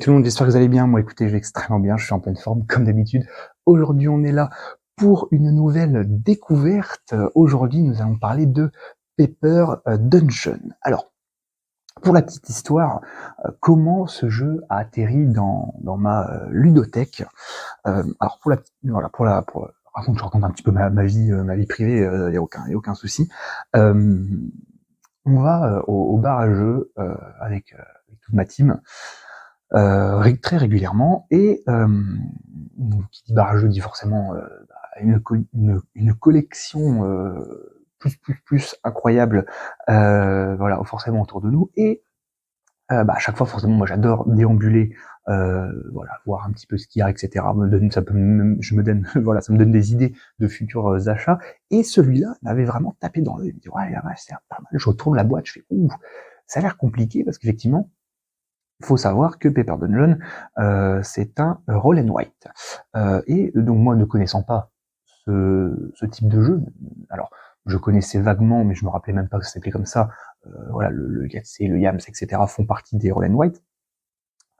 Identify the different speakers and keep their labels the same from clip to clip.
Speaker 1: tout le monde, j'espère que vous allez bien. Moi, écoutez, je vais extrêmement bien, je suis en pleine forme, comme d'habitude. Aujourd'hui, on est là pour une nouvelle découverte. Aujourd'hui, nous allons parler de Paper Dungeon. Alors, pour la petite histoire, comment ce jeu a atterri dans ma ludothèque. Alors, je raconte un petit peu ma vie privée, y a aucun souci. On va au bar à jeux avec toute ma team. Très régulièrement et qui dit bar à jeux dit forcément une collection plus incroyable voilà forcément autour de nous et à chaque fois forcément moi j'adore déambuler voilà voir un petit peu ce qu'il y a etc voilà ça me donne des idées de futurs achats et celui-là m'avait vraiment tapé dans l'œil. Il me dit ouais c'est pas mal. Je retourne la boîte, je fais ouh, ça a l'air compliqué parce qu'effectivement il faut savoir que Paper Dungeon, c'est un roll and write. Et donc moi, ne connaissant pas ce type de jeu, alors je connaissais vaguement, mais je me rappelais même pas que ça s'appelait comme ça. Voilà, le Yahtzee, le Yams, etc. font partie des roll and write.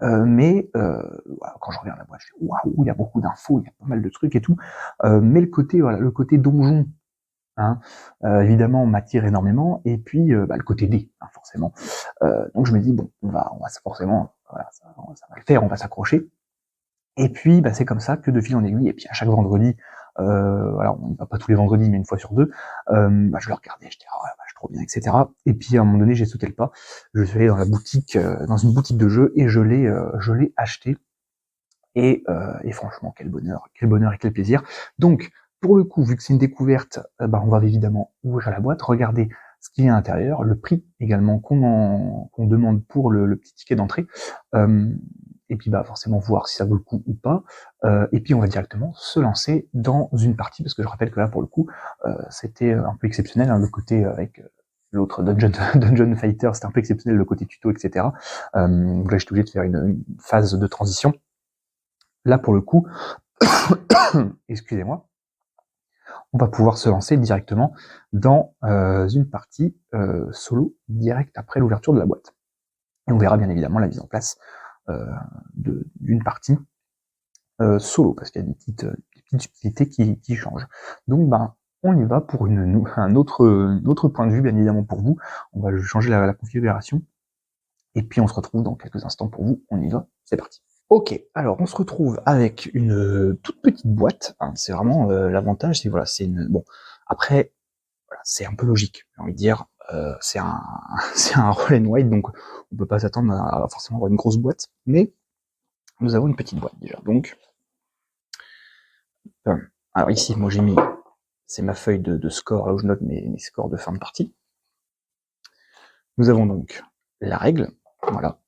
Speaker 1: Mais voilà, quand je regarde la boîte, je fais waouh, il y a beaucoup d'infos, il y a pas mal de trucs et tout. Mais le côté donjon, hein, évidemment m'attire énormément et puis le côté dé forcément donc je me dis bon on va forcément voilà, ça va le faire, on va s'accrocher et puis c'est comme ça que de fil en aiguille et puis à chaque vendredi voilà on ne va pas tous les vendredis mais une fois sur deux je le regardais, j'étais oh la vache trop bien etc et puis à un moment donné j'ai sauté le pas, je suis allé dans la boutique dans une boutique de jeux et je l'ai acheté et franchement, quel bonheur et quel plaisir. Donc, pour le coup, vu que c'est une découverte, on va évidemment ouvrir la boîte, regarder ce qu'il y a à l'intérieur, le prix également qu'on demande pour le petit ticket d'entrée, et puis forcément voir si ça vaut le coup ou pas, et puis on va directement se lancer dans une partie, parce que je rappelle que là, pour le coup, c'était un peu exceptionnel, hein, le côté avec l'autre Dungeon Fighter, c'était un peu exceptionnel, le côté tuto, etc. Donc là, j'étais obligé de faire une phase de transition. Là, pour le coup, excusez-moi, on va pouvoir se lancer directement dans une partie solo direct après l'ouverture de la boîte. Et on verra bien évidemment la mise en place d'une partie solo, parce qu'il y a des petites subtilités qui changent. Donc, on y va pour un autre point de vue, bien évidemment pour vous. On va changer la configuration. Et puis, on se retrouve dans quelques instants pour vous. On y va, c'est parti. Ok, alors on se retrouve avec une toute petite boîte, hein, c'est vraiment l'avantage, c'est voilà, c'est une bon après voilà, c'est un peu logique, j'ai envie de dire, c'est un c'est un roll and write, donc on peut pas s'attendre à forcément avoir une grosse boîte, mais nous avons une petite boîte déjà. Donc alors ici moi j'ai mis c'est ma feuille de score là où je note mes scores de fin de partie. Nous avons donc la règle, voilà,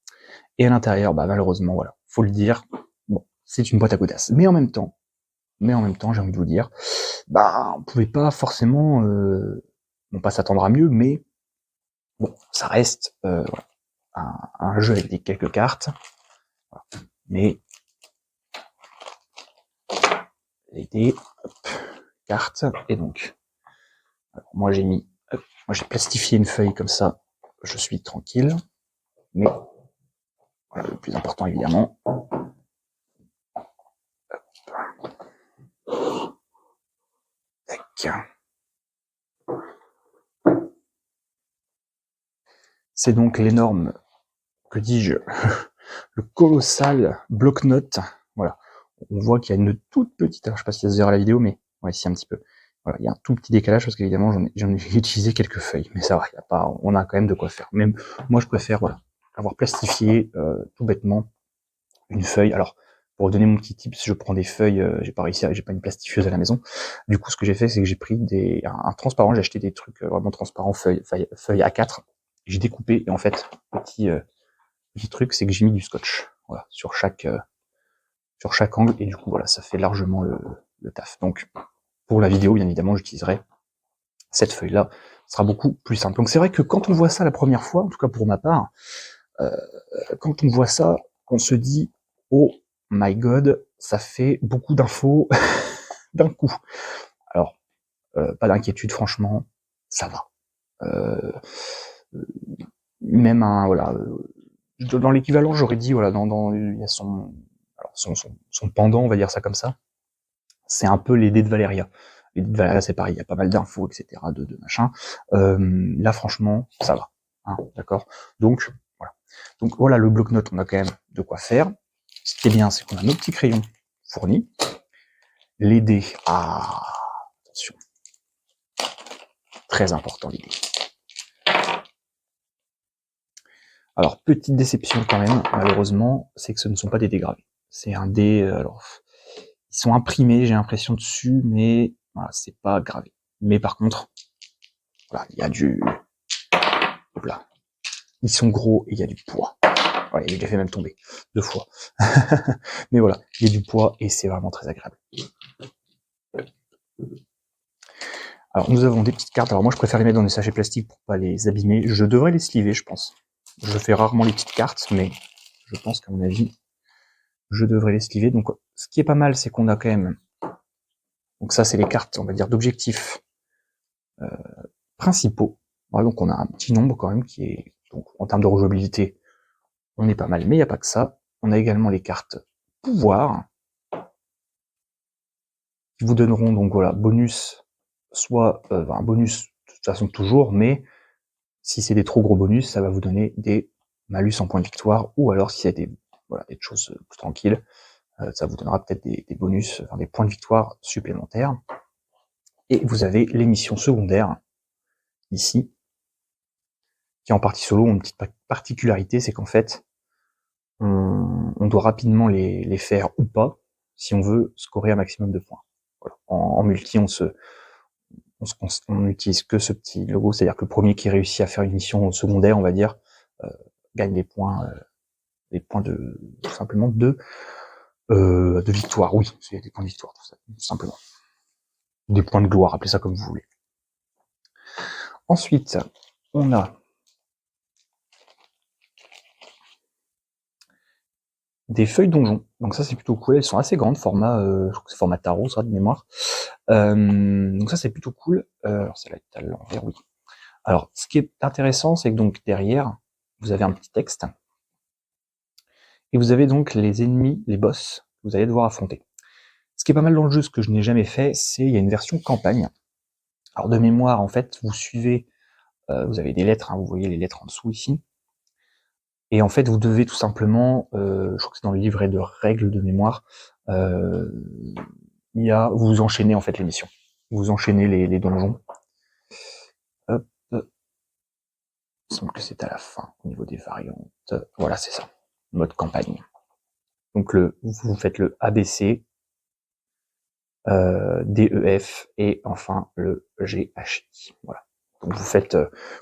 Speaker 1: et à l'intérieur malheureusement voilà, faut le dire, bon c'est une boîte à godasses, mais en même temps, j'ai envie de vous dire, on pouvait pas forcément, pas s'attendre à mieux, mais bon, ça reste voilà, un jeu avec quelques cartes, voilà. Mais les dés, cartes, et donc, alors, moi j'ai plastifié une feuille comme ça, je suis tranquille, mais voilà, le plus important évidemment. Tac. C'est donc l'énorme, que dis-je, le colossal bloc-notes. Voilà. On voit qu'il y a une toute petite, alors je sais pas si ça se verra à la vidéo, mais ouais, si un petit peu. Voilà, il y a un tout petit décalage parce qu'évidemment j'en ai utilisé quelques feuilles, mais ça va, y a pas, on a quand même de quoi faire. Même moi je préfère voilà avoir plastifié tout bêtement une feuille. Alors pour donner mon petit tips, je prends des feuilles, j'ai pas une plastifieuse à la maison. Du coup ce que j'ai fait c'est que j'ai pris un transparent, j'ai acheté des trucs vraiment transparents feuilles A4. J'ai découpé et en fait petit truc c'est que j'ai mis du scotch voilà sur chaque angle et du coup voilà ça fait largement le taf. Donc pour la vidéo bien évidemment j'utiliserai cette feuille là, ce sera beaucoup plus simple. Donc c'est vrai que quand on voit ça la première fois, en tout cas pour ma part, quand on voit ça, on se dit oh my god, ça fait beaucoup d'infos d'un coup. Alors pas d'inquiétude franchement, ça va. Même un voilà dans l'équivalent, j'aurais dit, voilà, il y a son pendant, on va dire ça comme ça. C'est un peu les dés de Valéria. Les dés de Valéria, c'est pareil, il y a pas mal d'infos, etc., de machin. Là, franchement, ça va. Hein, d'accord. Donc, voilà. Donc, voilà, le bloc-notes, on a quand même de quoi faire. Ce qui est bien, c'est qu'on a nos petits crayons fournis. Les dés, attention. Très important, les dés. Alors, petite déception quand même, malheureusement, c'est que ce ne sont pas des dés gravés. C'est un dé, alors, ils sont imprimés, j'ai l'impression dessus, mais voilà, c'est pas gravé. Mais par contre, voilà, il y a du... Hop là. Ils sont gros et il y a du poids. Ouais, il a fait même tomber 2 fois. Mais voilà, il y a du poids et c'est vraiment très agréable. Alors, nous avons des petites cartes. Alors moi, je préfère les mettre dans des sachets plastiques pour pas les abîmer. Je devrais les sliver, je pense. Je fais rarement les petites cartes, mais je pense qu'à mon avis, je devrais les sliver. Donc, ce qui est pas mal, c'est qu'on a quand même... Donc ça, c'est les cartes, on va dire, d'objectifs principaux. Voilà, donc on a un petit nombre quand même qui est... Donc, en termes de rejouabilité, on est pas mal. Mais il n'y a pas que ça. On a également les cartes pouvoir, qui vous donneront donc voilà bonus, soit un bonus de toute façon toujours, mais si c'est des trop gros bonus, ça va vous donner des malus en points de victoire, ou alors si c'est des choses plus tranquilles, ça vous donnera peut-être des bonus, enfin, des points de victoire supplémentaires. Et vous avez les missions secondaires ici, qui en partie solo ont une petite particularité, c'est qu'en fait on doit rapidement les faire ou pas si on veut scorer un maximum de points. Voilà. En multi, on n'utilise que ce petit logo, c'est-à-dire que le premier qui réussit à faire une mission secondaire, on va dire, gagne des points de tout simplement de victoire. Oui, c'est des points de victoire, tout simplement. Des points de gloire, appelez ça comme vous voulez. Ensuite, on a des feuilles donjon. Donc ça, c'est plutôt cool. Elles sont assez grandes, format, je crois que c'est format tarot, ça, de mémoire. Donc ça, c'est plutôt cool. Alors celle-là est à l'envers, oui. Alors, ce qui est intéressant, c'est que donc derrière, vous avez un petit texte. Et vous avez donc les ennemis, les boss, que vous allez devoir affronter. Ce qui est pas mal dans le jeu, ce que je n'ai jamais fait, c'est il y a une version campagne. Alors de mémoire, en fait, vous suivez, vous avez des lettres, hein, vous voyez les lettres en dessous ici. Et en fait, vous devez tout simplement, je crois que c'est dans le livret de règles de mémoire, vous enchaînez en fait les missions. Vous enchaînez les donjons. Hop. Il me semble que c'est à la fin, au niveau des variantes. Voilà, c'est ça. Mode campagne. Donc vous faites le ABC, DEF et enfin le GHI. Voilà. Donc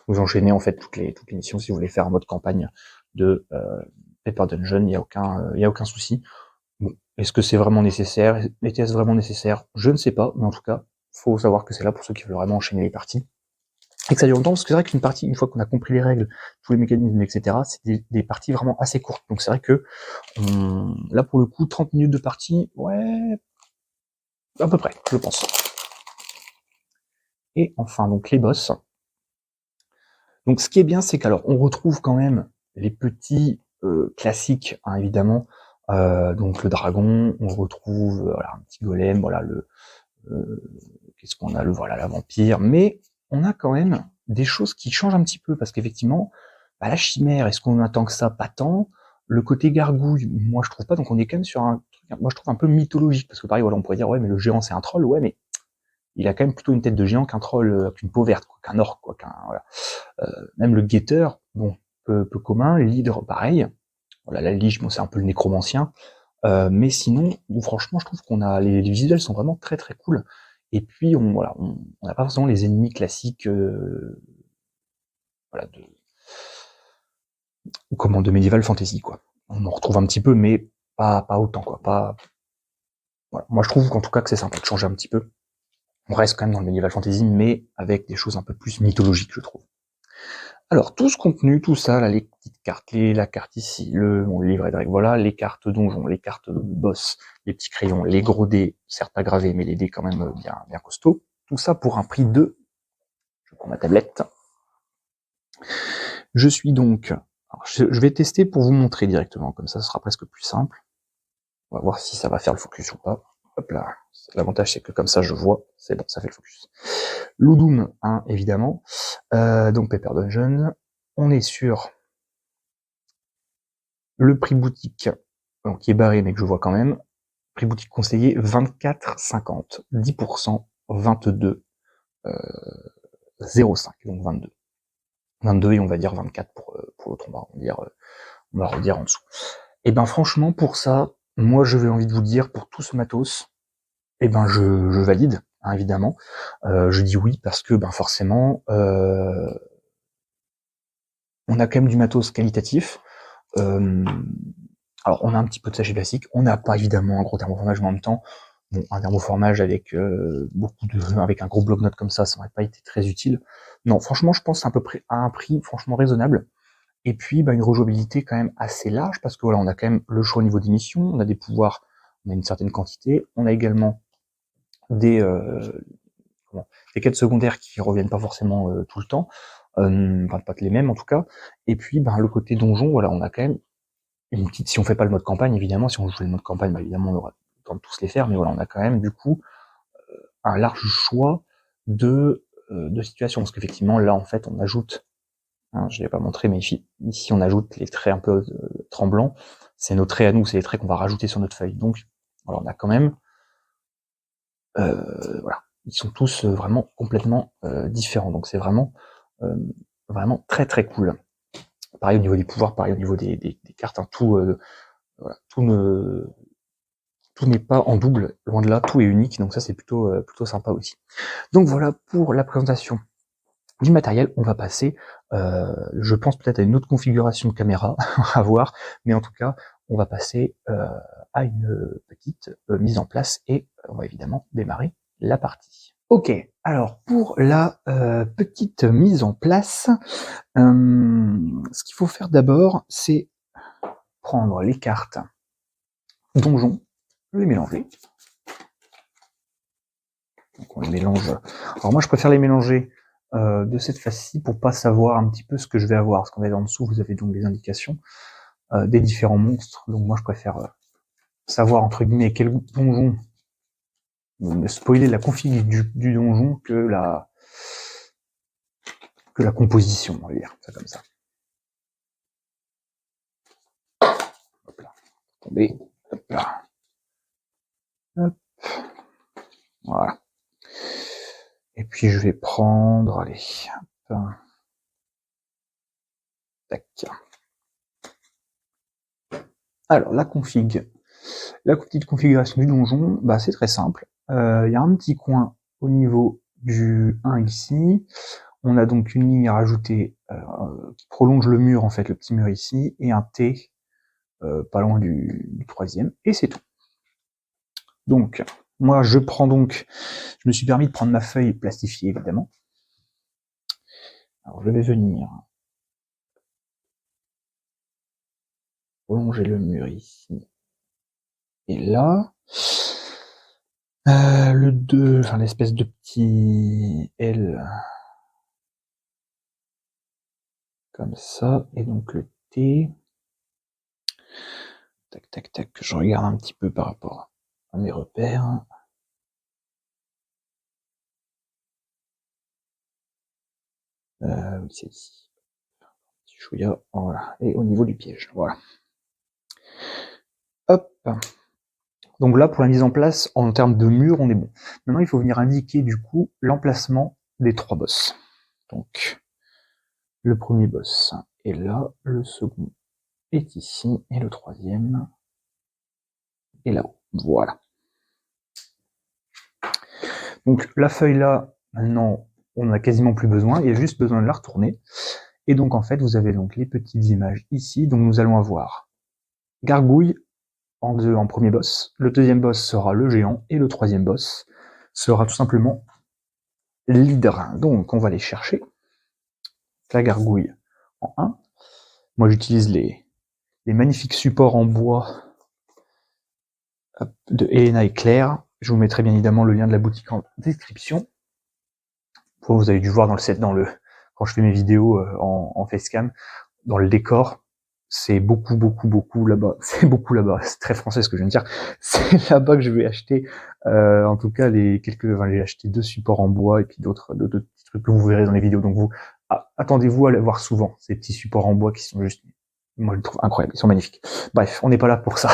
Speaker 1: vous enchaînez en fait toutes les missions si vous voulez faire un mode campagne de Paper Dungeon, il y a aucun souci. Bon, est-ce que c'est vraiment nécessaire? Était-ce vraiment nécessaire? Je ne sais pas, mais en tout cas, faut savoir que c'est là pour ceux qui veulent vraiment enchaîner les parties. Et que ça dure longtemps, parce que c'est vrai qu'une partie, une fois qu'on a compris les règles, tous les mécanismes, etc., c'est des parties vraiment assez courtes. Donc c'est vrai que là pour le coup, 30 minutes de partie, ouais, à peu près, je pense. Et enfin, donc les boss. Donc ce qui est bien, c'est qu'alors on retrouve quand même les petits classiques, hein, évidemment. Donc le dragon, on retrouve voilà, un petit golem, voilà qu'est-ce qu'on a, la vampire, mais on a quand même des choses qui changent un petit peu parce qu'effectivement, la chimère, est-ce qu'on attend que ça? Pas tant. Le côté gargouille, moi je trouve pas. Donc on est quand même sur un truc, moi je trouve un peu mythologique parce que pareil, voilà, on pourrait dire ouais, mais le géant c'est un troll, ouais, mais il a quand même plutôt une tête de géant qu'un troll, qu'une peau verte, qu'un orc, quoi, voilà. Même le guetteur, bon, peu commun, l'hydre, pareil. Voilà, la liche, bon, c'est un peu le nécromancien. Mais sinon, franchement, je trouve qu'on a les visuels sont vraiment très très cool. Et puis on n'a pas forcément les ennemis classiques, voilà, de medieval fantasy, quoi. On en retrouve un petit peu, mais pas autant, quoi. Voilà. Moi, je trouve qu'en tout cas que c'est sympa de changer un petit peu. On reste quand même dans le medieval fantasy, mais avec des choses un peu plus mythologiques, je trouve. Alors, tout ce contenu, tout ça, là, les petites cartes, la carte ici, le livret de règles, voilà, les cartes donjons, les cartes boss, les petits crayons, les gros dés, certes pas gravés, mais les dés quand même bien costauds. Tout ça pour un prix de... Je prends ma tablette. Je suis donc Alors, je vais tester pour vous montrer directement, comme ça ce sera presque plus simple. On va voir si ça va faire le focus ou pas. Hop là. L'avantage c'est que comme ça je vois, c'est bon, ça fait le focus. Ludum, hein, évidemment. Donc Paper Dungeon. On est sur le prix boutique, donc, qui est barré mais que je vois quand même. Prix boutique conseillé 24,50. 10%, 22, 0,5, donc 22. 22 et on va dire 24 pour l'autre, on va redire en dessous. Et ben franchement pour ça, moi je vais envie de vous dire, pour tout ce matos, et ben je valide, hein, évidemment. Je dis oui parce que ben forcément on a quand même du matos qualitatif. Alors on a un petit peu de sachet classique, on n'a pas évidemment un gros thermoformage, mais en même temps, bon, un thermoformage avec avec un gros bloc-notes comme ça n'aurait pas été très utile. Non, franchement, je pense à peu près à un prix franchement raisonnable. Et puis, bah, une rejouabilité quand même assez large, parce que voilà, on a quand même le choix au niveau des missions, on a des pouvoirs, on a une certaine quantité, on a également des quêtes secondaires qui reviennent pas forcément tout le temps, enfin pas les mêmes en tout cas. Et puis, bah, le côté donjon, voilà, on a quand même une petite, si on fait pas le mode campagne, évidemment, si on joue le mode campagne, bah, évidemment, on aura le temps de tous les faire, mais voilà, on a quand même, du coup, un large choix de situations, parce qu'effectivement, là, en fait, on ajoute, hein, je l'ai pas montré, mais ici, on ajoute les traits un peu tremblants, c'est nos traits à nous, c'est les traits qu'on va rajouter sur notre feuille, donc, voilà, on a quand même, voilà, ils sont tous vraiment complètement différents, donc c'est vraiment, vraiment très très cool. Pareil au niveau des pouvoirs, pareil au niveau des cartes, hein, voilà, tout n'est pas en double, loin de là, tout est unique, donc ça c'est plutôt sympa aussi. Donc voilà pour la présentation du matériel. On va passer, je pense peut-être à une autre configuration de caméra, à voir, mais en tout cas, on va passer à une petite mise en place et on va évidemment démarrer la partie. Ok, alors pour la petite mise en place, ce qu'il faut faire d'abord, c'est prendre les cartes donjon, les mélanger. Donc on les mélange. Alors moi je préfère les mélanger de cette façon-ci pour pas savoir un petit peu ce que je vais avoir. Parce qu'en fait en dessous vous avez donc des indications des différents monstres. Donc moi je préfère savoir entre guillemets quel donjon, spoiler la config du donjon que la composition, on va dire ça comme ça. Hop là, tomber, hop là, hop, voilà. Et puis je vais prendre, allez, hop, tac. Alors la config, la petite configuration du donjon, bah c'est très simple. Il y a un petit coin au niveau du 1 ici. On a donc une ligne à rajouter qui prolonge le mur, en fait, le petit mur ici, et un T pas loin du troisième, et c'est tout. Donc, moi je me suis permis de prendre ma feuille plastifiée, évidemment. Alors je vais venir prolonger le mur ici, et là, le 2, enfin l'espèce de petit L, comme ça, et donc le T, tac tac tac, que je regarde un petit peu par rapport à mes repères. Oui, c'est ici. Petit chouïa, voilà, et au niveau du piège, voilà. Hop. Donc là, pour la mise en place, en termes de mur, on est bon. Maintenant, il faut venir indiquer, du coup, l'emplacement des 3 boss. Donc, le premier boss est là, le second est ici, et le troisième est là-haut. Voilà. Donc, la feuille là, maintenant, on n'a quasiment plus besoin, il y a juste besoin de la retourner. Et donc, en fait, vous avez donc les petites images ici, donc nous allons avoir Gargouille en premier boss, le deuxième boss sera le géant, et le troisième boss sera tout simplement l'hydre. Donc, on va les chercher. La gargouille en 1. Moi, j'utilise les magnifiques supports en bois de Helena et Claire. Je vous mettrai bien évidemment le lien de la boutique en description. Vous avez dû voir quand je fais mes vidéos en facecam, dans le décor, c'est beaucoup là-bas. C'est beaucoup là-bas. C'est très français ce que je viens de dire. C'est là-bas que je vais acheter, en tout cas j'ai acheté 2 supports en bois et puis d'autres petits trucs que vous verrez dans les vidéos. Donc attendez-vous à les voir souvent, ces petits supports en bois qui sont juste, moi je les trouve incroyables, ils sont magnifiques. Bref, on n'est pas là pour ça.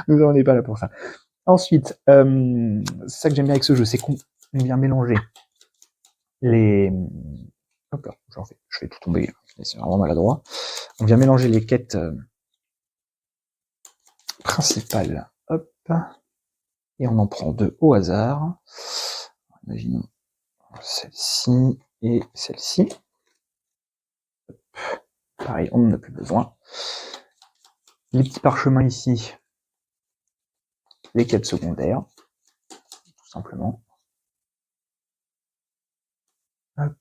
Speaker 1: On n'est pas là pour ça. Ensuite, ça que j'aime bien avec ce jeu, c'est qu'on vient mélanger les, hop là, je fais tout tomber, c'est vraiment maladroit. On vient mélanger les quêtes principales, hop, et on en prend 2 au hasard. Imaginons celle-ci et celle-ci. Pareil, on n'en a plus besoin. Les petits parchemins ici, les quêtes secondaires, tout simplement. Hop.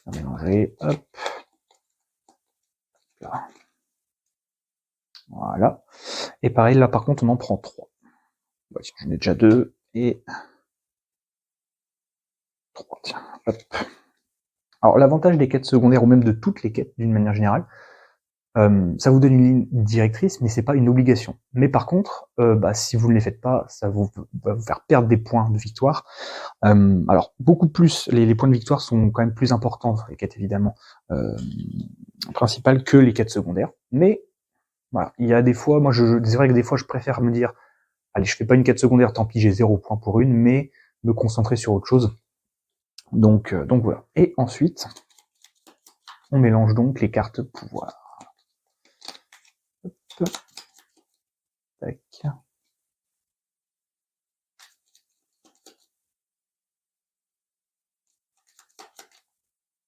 Speaker 1: On va mélanger, hop. Là. Voilà. Et pareil, là par contre, on en prend 3. Bah, tiens, j'en ai déjà 2 et 3. Tiens, hop. Alors l'avantage des quêtes secondaires, ou même de toutes les quêtes d'une manière générale, ça vous donne une ligne directrice, mais c'est pas une obligation. Mais par contre, si vous ne les faites pas, ça va vous faire perdre des points de victoire. Alors beaucoup plus, les points de victoire sont quand même plus importants sur les quêtes évidemment principales que les quêtes secondaires. Mais voilà, il y a des fois, moi c'est vrai que des fois je préfère me dire, allez, je fais pas une quête secondaire, tant pis, j'ai 0 point pour une, mais me concentrer sur autre chose. Donc voilà. Et ensuite, on mélange donc les cartes pouvoir. Hop. Tac.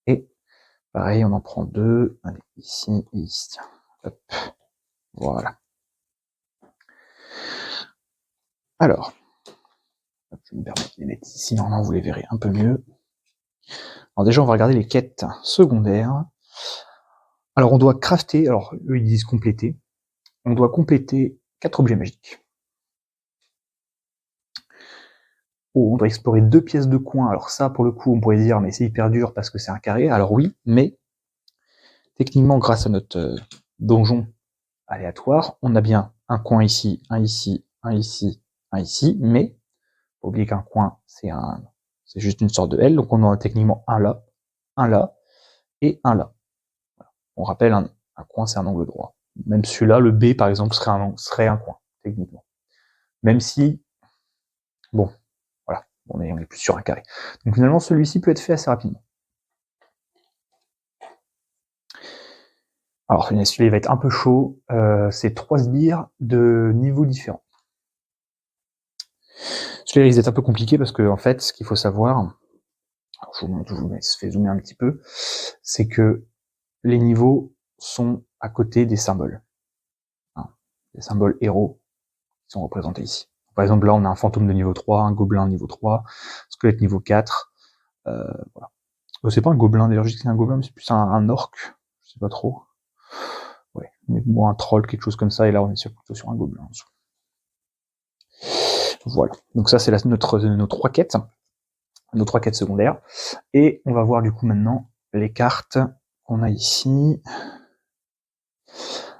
Speaker 1: Et pareil, on en prend 2. Allez, ici et ici. Hop. Voilà. Alors, je vais me permettre de les mettre ici, normalement vous les verrez un peu mieux. Alors déjà, on va regarder les quêtes secondaires. Alors on doit crafter, alors eux ils disent compléter. On doit compléter 4 objets magiques. Oh, on doit explorer 2 pièces de coin. Alors ça, pour le coup, on pourrait dire, mais c'est hyper dur parce que c'est un carré. Alors oui, mais techniquement, grâce à notre donjon aléatoire, on a bien un coin ici, un ici, un ici, un ici, mais faut oublier qu'un coin, c'est juste une sorte de L, donc on en a techniquement un là, et un là. Voilà. On rappelle, un coin, c'est un angle droit. Même celui-là, le B, par exemple, serait un coin, techniquement. Même si, bon, voilà, on est plus sur un carré. Donc finalement, celui-ci peut être fait assez rapidement. Alors celui-là, il va être un peu chaud. C'est 3 sbires de niveaux différents. Celui-là, il risque d'être un peu compliqué parce que, en fait, ce qu'il faut savoir, je vous fais zoomer un petit peu, c'est que les niveaux sont à côté des symboles. Hein, les symboles héros qui sont représentés ici. Par exemple, là, on a un fantôme de niveau 3, un gobelin niveau 3, squelette niveau 4. Voilà. C'est pas un gobelin, d'ailleurs, je dis que c'est un gobelin, mais c'est plus un orc. Je sais pas trop. Ouais, mais bon, un troll, quelque chose comme ça, et là, on est plutôt sur un gobelin. Voilà. Donc ça, c'est nos 3 quêtes. Nos 3 quêtes secondaires. Et on va voir, du coup, maintenant, les cartes qu'on a ici.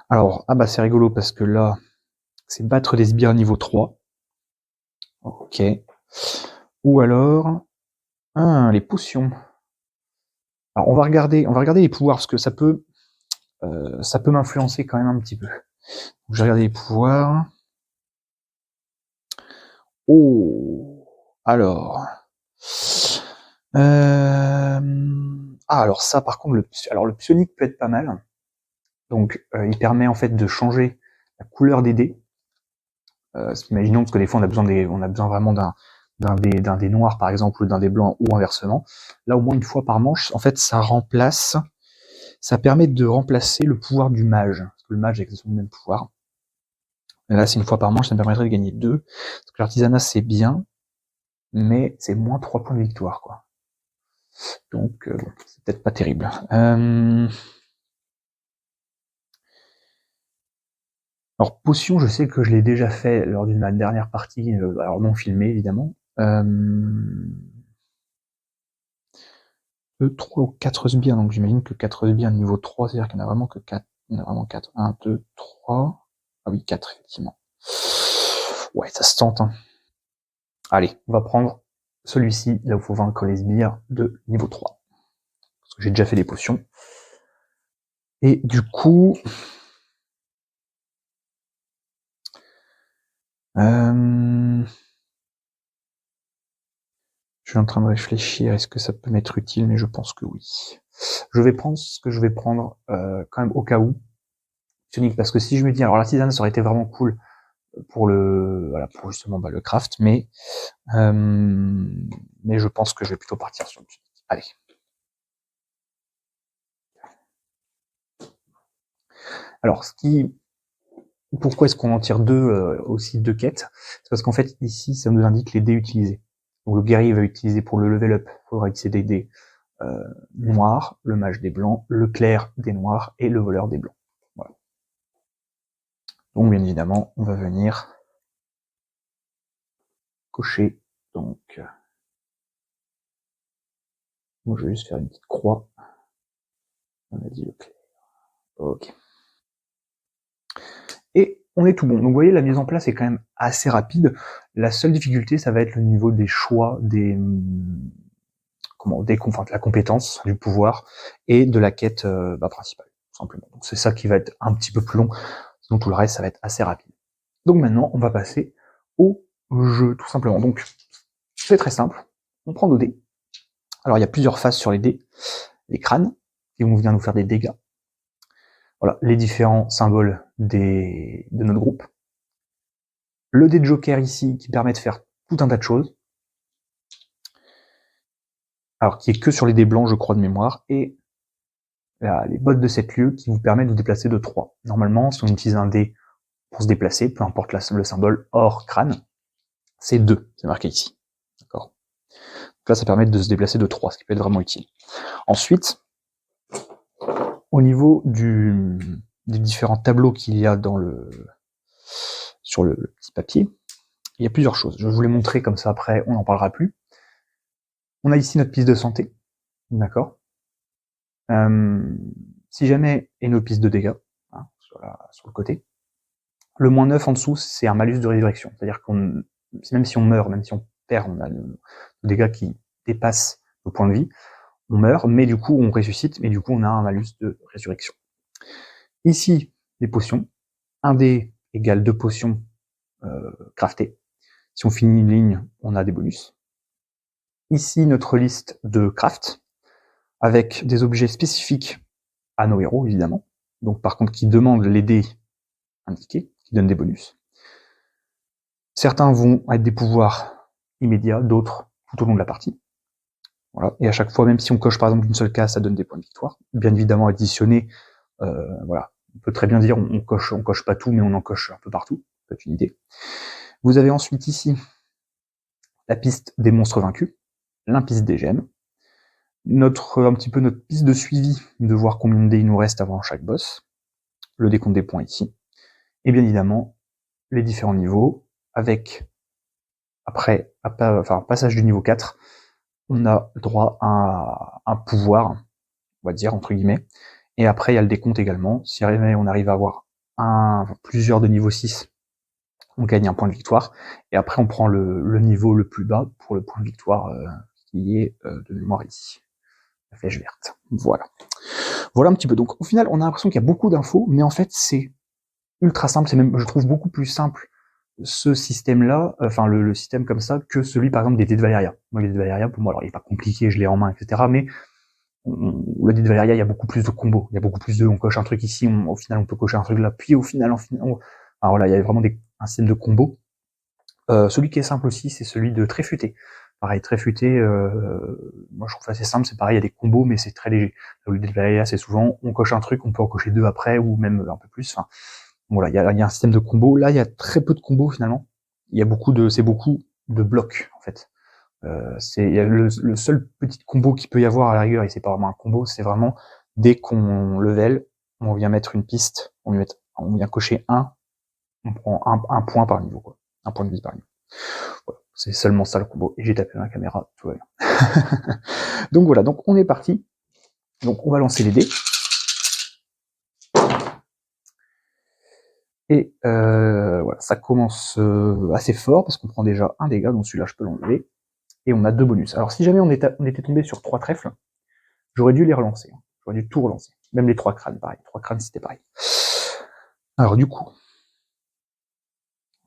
Speaker 1: Alors, c'est rigolo, parce que là, c'est battre des sbires niveau 3. Ok. Ou alors, les potions. Alors, on va regarder les pouvoirs, parce que ça peut m'influencer quand même un petit peu. Donc, je vais regarder les pouvoirs. Oh, alors. Alors ça, par contre, le psionique peut être pas mal. Donc, il permet en fait de changer la couleur des dés. Imaginons, parce que des fois on a besoin vraiment d'un dé noir par exemple, ou d'un dé blanc, ou inversement. Là, au moins une fois par manche, en fait, ça permet de remplacer le pouvoir du mage. Parce que le mage a exactement le même pouvoir. Et là, c'est une fois par manche, ça me permettrait de gagner 2. Parce que l'artisanat, c'est bien, mais c'est moins 3 points de victoire, quoi. Donc, c'est peut-être pas terrible. Alors, potion, je sais que je l'ai déjà fait lors d'une dernière partie, alors non filmée, évidemment. 3 ou 4 sbires, donc j'imagine que 4 sbires niveau 3, c'est-à-dire qu'il n'y en a vraiment que 4. Il y en a vraiment 4. 1, 2, 3. Ah oui, 4, effectivement. Ouais, ça se tente, hein. Allez, on va prendre celui-ci, là où il faut vaincre les sbires de niveau 3. Parce que j'ai déjà fait des potions. Et du coup... Je suis en train de réfléchir, est-ce que ça peut m'être utile, mais je pense que oui. Je vais prendre ce que je vais prendre quand même au cas où. Parce que si je me dis, alors la tisane, ça aurait été vraiment cool pour pour justement le craft, mais je pense que je vais plutôt partir sur le tunique. Allez. Alors, pourquoi est-ce qu'on en tire aussi deux quêtes? C'est parce qu'en fait, ici, ça nous indique les dés utilisés. Donc le guerrier va utiliser pour le level up, il faudra utiliser des dés noirs, le mage des blancs, le clerc des noirs et le voleur des blancs. Voilà. Donc bien évidemment, on va venir cocher. Donc, moi je vais juste faire une petite croix. On a dit le clerc. Ok. Et on est tout bon. Donc vous voyez, la mise en place est quand même assez rapide. La seule difficulté, ça va être le niveau des choix, de la compétence, du pouvoir et de la quête principale, tout simplement. Donc c'est ça qui va être un petit peu plus long. Sinon tout le reste, ça va être assez rapide. Donc maintenant, on va passer au jeu, tout simplement. Donc c'est très simple. On prend nos dés. Alors il y a plusieurs phases sur les dés. Les crânes, qui vont venir nous faire des dégâts. Voilà, les différents symboles de notre groupe. Le dé de Joker ici, qui permet de faire tout un tas de choses. Alors, qui est que sur les dés blancs, je crois, de mémoire. Et là, les bottes de 7 lieux, qui vous permettent de vous déplacer de 3. Normalement, si on utilise un dé pour se déplacer, peu importe le symbole hors crâne, c'est 2, c'est marqué ici. D'accord. Donc là, ça permet de se déplacer de 3, ce qui peut être vraiment utile. Ensuite, au niveau des différents tableaux qu'il y a sur le petit papier, il y a plusieurs choses. Je vais vous les montrer comme ça après, on n'en parlera plus. On a ici notre piste de santé, d'accord. Si jamais il y a une autre piste de dégâts, hein, sur le côté, le -9 en dessous, c'est un malus de résurrection. C'est-à-dire même si on meurt, même si on perd, on a le dégât qui dépasse le point de vie, on meurt, mais du coup on ressuscite, mais du coup on a un malus de résurrection. Ici, les potions. 1 dé égale 2 potions craftées. Si on finit une ligne, on a des bonus. Ici, notre liste de craft, avec des objets spécifiques à nos héros, évidemment. Donc par contre, qui demandent les dés indiqués, qui donnent des bonus. Certains vont être des pouvoirs immédiats, d'autres tout au long de la partie. Voilà. Et à chaque fois, même si on coche par exemple une seule case, ça donne des points de victoire. Bien évidemment additionné, voilà. On peut très bien dire on coche pas tout, mais on en coche un peu partout. C'est une idée. Vous avez ensuite ici la piste des monstres vaincus, l'impiste des gemmes, un petit peu notre piste de suivi, de voir combien de dés il nous reste avant chaque boss, le décompte des points ici, et bien évidemment les différents niveaux, avec après passage du niveau 4, on a droit à un pouvoir, on va dire entre guillemets, et après il y a le décompte également. Si on arrive à avoir plusieurs de niveau 6, on gagne un point de victoire, et après on prend le niveau le plus bas pour le point de victoire qui est de mémoire ici, la flèche verte. Voilà un petit peu. Donc au final on a l'impression qu'il y a beaucoup d'infos, mais en fait c'est ultra simple, c'est même, je trouve, beaucoup plus simple ce système-là, enfin le système comme ça, que celui par exemple des dés de Valyria. Moi les dés de Valyria, pour moi, alors il est pas compliqué, je l'ai en main, etc. Mais le dé de Valyria, il y a beaucoup plus de combos, il y a beaucoup plus on coche un truc ici, au final on peut cocher un truc là, puis au final, enfin voilà, il y a vraiment un système de combos. Celui qui est simple aussi, c'est celui de Tréfuté. Pareil, Tréfuté, moi je trouve assez simple, c'est pareil, il y a des combos, mais c'est très léger. Le dé de Valyria, c'est souvent, on coche un truc, on peut en cocher 2 après, ou même un peu plus, enfin, voilà, il y a un système de combos. Là, il y a très peu de combos finalement. C'est beaucoup de blocs en fait. Le seul petit combo qu'il peut y avoir à la rigueur, et c'est pas vraiment un combo, c'est vraiment dès qu'on level, on vient mettre une piste, on vient cocher on prend un point par niveau, quoi. Un point de vie par niveau. Voilà. C'est seulement ça le combo. Et j'ai tapé ma caméra, tout va bien. Donc voilà, donc on est parti. Donc on va lancer les dés. Et voilà, ça commence assez fort, parce qu'on prend déjà un dégât, donc celui-là je peux l'enlever. Et on a 2 bonus. Alors si jamais on était tombé sur 3 trèfles, j'aurais dû les relancer. J'aurais dû tout relancer. Même les 3 crânes, pareil. 3 crânes, c'était pareil. Alors du coup,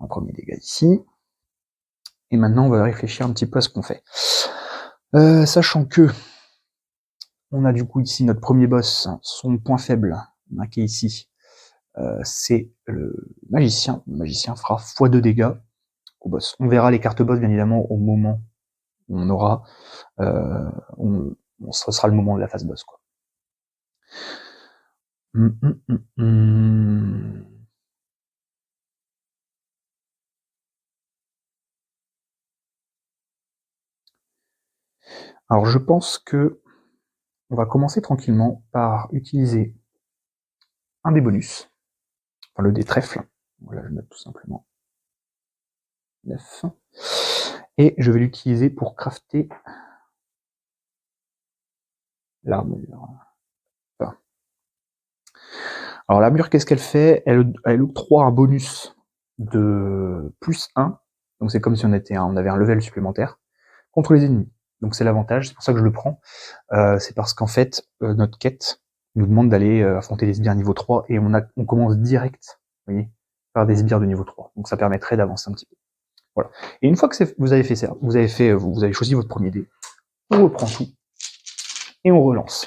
Speaker 1: un premier dégât ici. Et maintenant, on va réfléchir un petit peu à ce qu'on fait. Sachant que on a du coup ici notre premier boss, son point faible, marqué ici, c'est le magicien. Le magicien fera x2 dégâts au boss. On verra les cartes boss, bien évidemment, au moment où on aura... ce sera le moment de la phase boss, quoi. Alors je pense que on va commencer tranquillement par utiliser un des bonus, enfin le dé trèfle. Voilà, je note tout simplement 9. Et je vais l'utiliser pour crafter l'armure. Enfin. Alors l'armure, qu'est-ce qu'elle fait? Elle octroie un bonus de plus 1, donc c'est comme si on avait un level supplémentaire, contre les ennemis. Donc c'est l'avantage, c'est pour ça que je le prends. C'est parce qu'en fait, notre quête nous demande d'aller affronter des sbires niveau 3, et on commence direct, vous voyez, par des sbires de niveau 3. Donc ça permettrait d'avancer un petit peu. Voilà. Et une fois que vous avez fait ça, vous avez choisi votre premier dé, on reprend tout, et on relance.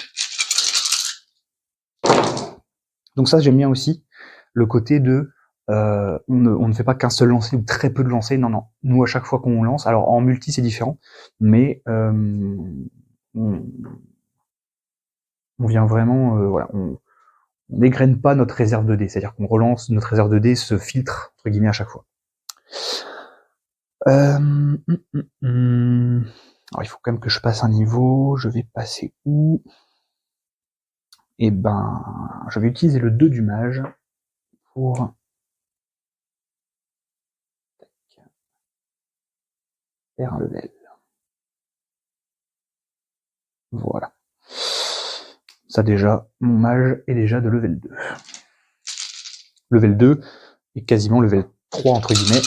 Speaker 1: Donc ça, j'aime bien aussi le côté de on ne fait pas qu'un seul lancer ou très peu de lancers. Non, non. Nous, à chaque fois qu'on lance, alors en multi c'est différent, mais on vient vraiment, voilà, on n'égrène pas notre réserve de dés, c'est-à-dire qu'on relance, notre réserve de dés se filtre entre guillemets à chaque fois. Alors il faut quand même que je passe un niveau. Je vais passer où? Eh ben, je vais utiliser le 2 du mage pour faire un level. Voilà. Ça déjà, mon mage est déjà de level 2. Level 2 et quasiment level 3 entre guillemets.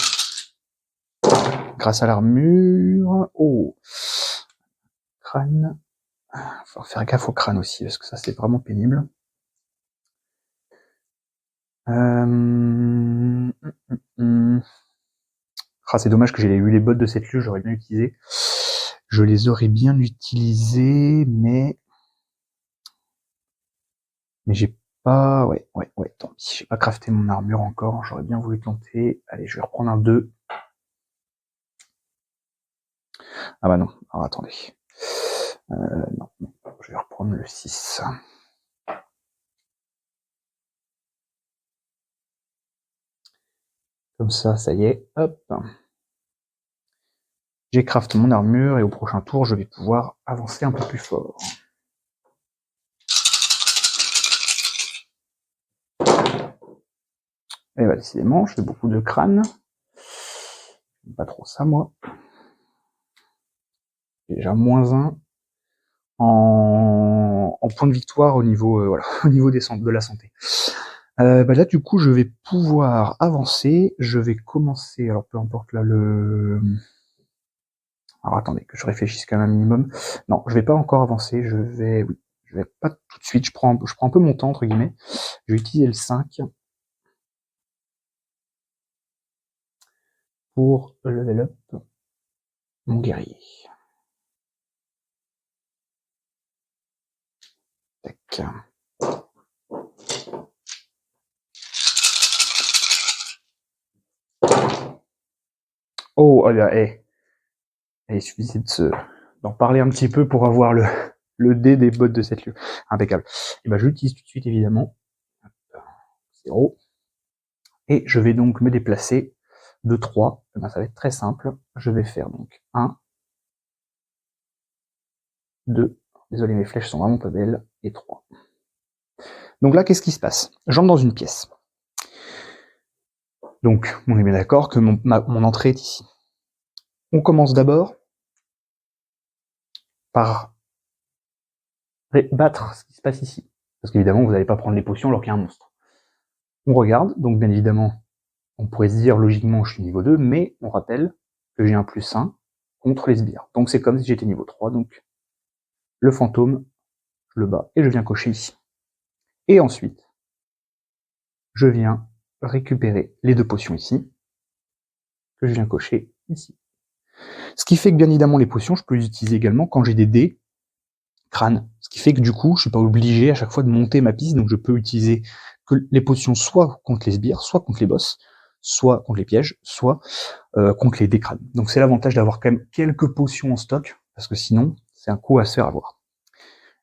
Speaker 1: Grâce à l'armure. Oh, crâne. Il va falloir faire gaffe au crâne aussi, parce que ça c'est vraiment pénible. Ah, c'est dommage que j'ai eu les bottes de cette luge, j'aurais bien utilisé. Je les aurais bien utilisées, mais j'ai pas... Ouais, tant pis, j'ai pas crafté mon armure encore, j'aurais bien voulu tenter. Allez, je vais reprendre un 2. Ah bah non, alors attendez. Non, je vais reprendre le 6. Comme ça, ça y est, hop. J'ai crafté mon armure et au prochain tour, je vais pouvoir avancer un peu plus fort. Et bah décidément, je fais beaucoup de crânes. Pas trop ça, moi. Déjà moins 1 en point de victoire au niveau, voilà, au niveau de la santé. Bah là, du coup, je vais pouvoir avancer. Je vais commencer, alors peu importe là le... Alors attendez, que je réfléchisse quand même un minimum. Non, je vais pas encore avancer, je vais pas tout de suite, je prends un peu mon temps, entre guillemets. Je vais utiliser le 5 pour level up mon guerrier. Tac. Oh, là, il suffisait d'en parler un petit peu pour avoir le dé des bottes de cette lieu. Impeccable. Et ben, je l'utilise tout de suite, évidemment. 0. Et je vais donc me déplacer de 3. Et ben, ça va être très simple. Je vais faire donc 1, 2, désolé, mes flèches sont vraiment pas belles, et 3. Donc là, qu'est-ce qui se passe? J'entre dans une pièce. Donc, on est bien d'accord que mon entrée est ici. On commence d'abord par battre ce qui se passe ici. Parce qu'évidemment, vous n'allez pas prendre les potions alors qu'il y a un monstre. On regarde, donc bien évidemment, on pourrait se dire logiquement je suis niveau 2, mais on rappelle que j'ai un +1 contre les sbires. Donc c'est comme si j'étais niveau 3, donc le fantôme, je le bats et je viens cocher ici. Et ensuite, je viens récupérer les 2 potions ici, que je viens cocher ici. Ce qui fait que bien évidemment les potions, je peux les utiliser également quand j'ai des dés crâne. Ce qui fait que du coup, je suis pas obligé à chaque fois de monter ma piste, donc je peux utiliser que les potions soit contre les sbires, soit contre les boss, soit contre les pièges, soit contre les dés crânes. Donc c'est l'avantage d'avoir quand même quelques potions en stock, parce que sinon, c'est un coup à se faire avoir.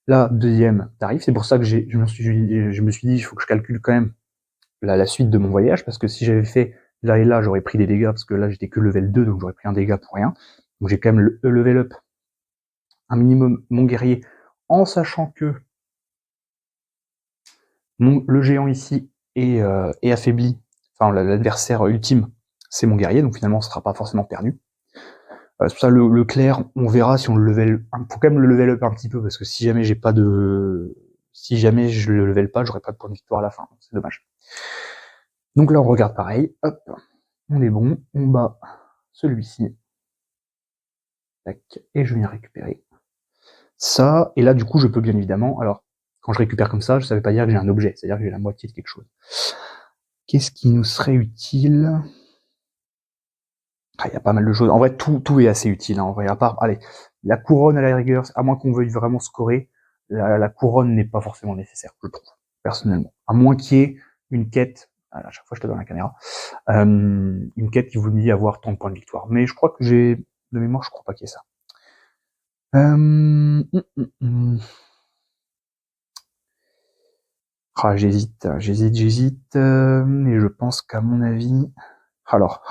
Speaker 1: Là, deuxième tarif, c'est pour ça que je me suis dit, il faut que je calcule quand même la suite de mon voyage, parce que si j'avais fait là et là, j'aurais pris des dégâts, parce que là j'étais que level 2, donc j'aurais pris un dégât pour rien. Donc j'ai quand même le level up un minimum mon guerrier, en sachant que le géant ici est affaibli, enfin l'adversaire ultime, c'est mon guerrier, donc finalement ce sera pas forcément perdu. C'est pour ça le clair, on verra si on le level, faut quand même le level up un petit peu, parce que si jamais j'ai pas de, si jamais je le level pas, j'aurai pas de point de victoire à la fin, c'est dommage. Donc là on regarde pareil, hop, on est bon, on bat celui-ci, tac, et je viens récupérer ça, et là du coup je peux bien évidemment, alors quand je récupère comme ça, ça veut pas dire que j'ai un objet, c'est-à-dire que j'ai la moitié de quelque chose. Qu'est-ce qui nous serait utile? Il y a pas mal de choses. En vrai, tout est assez utile. Hein, en vrai, à part, allez, la couronne à la rigueur, à moins qu'on veuille vraiment scorer, la couronne n'est pas forcément nécessaire, je trouve, personnellement. À moins qu'il y ait une quête, à chaque fois je te donne la caméra, une quête qui vous dit avoir tant de points de victoire. Mais je crois que j'ai, de mémoire, je crois pas qu'il y ait ça. Ah, j'hésite, et je pense qu'à mon avis, alors,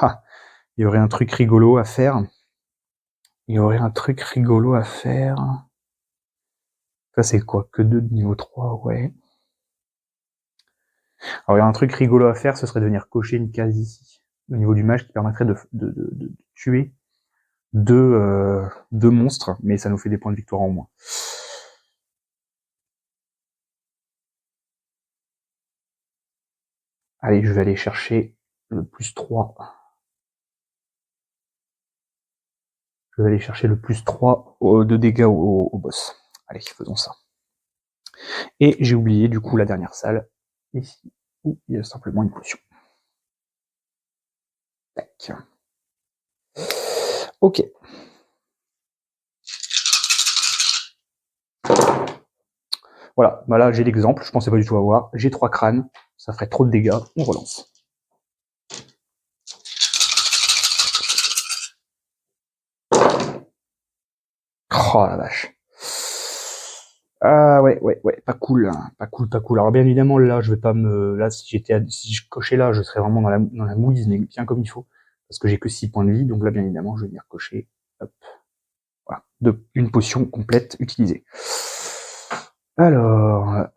Speaker 1: il y aurait un truc rigolo à faire. Ça, c'est quoi? Que 2 de niveau 3, ouais. Alors, il y a un truc rigolo à faire, ce serait de venir cocher une case ici, au niveau du mage, qui permettrait de tuer deux monstres, mais ça nous fait des points de victoire en moins. Allez, je vais aller chercher le +3. Je vais aller chercher le +3 de dégâts au boss. Allez, faisons ça. Et j'ai oublié, du coup, la dernière salle, ici, où il y a simplement une potion. Tac. Ok. Voilà, bah là j'ai l'exemple, je pensais pas du tout avoir. J'ai 3 crânes, ça ferait trop de dégâts, on relance. Oh la vache. Ah ouais, pas cool, hein. Pas cool. Alors bien évidemment là je vais pas me. Là si je cochais là, je serais vraiment dans la mouise, mais bien comme il faut. Parce que j'ai que 6 points de vie, donc là bien évidemment je vais venir cocher. Hop. Voilà. Une potion complète utilisée. Alors.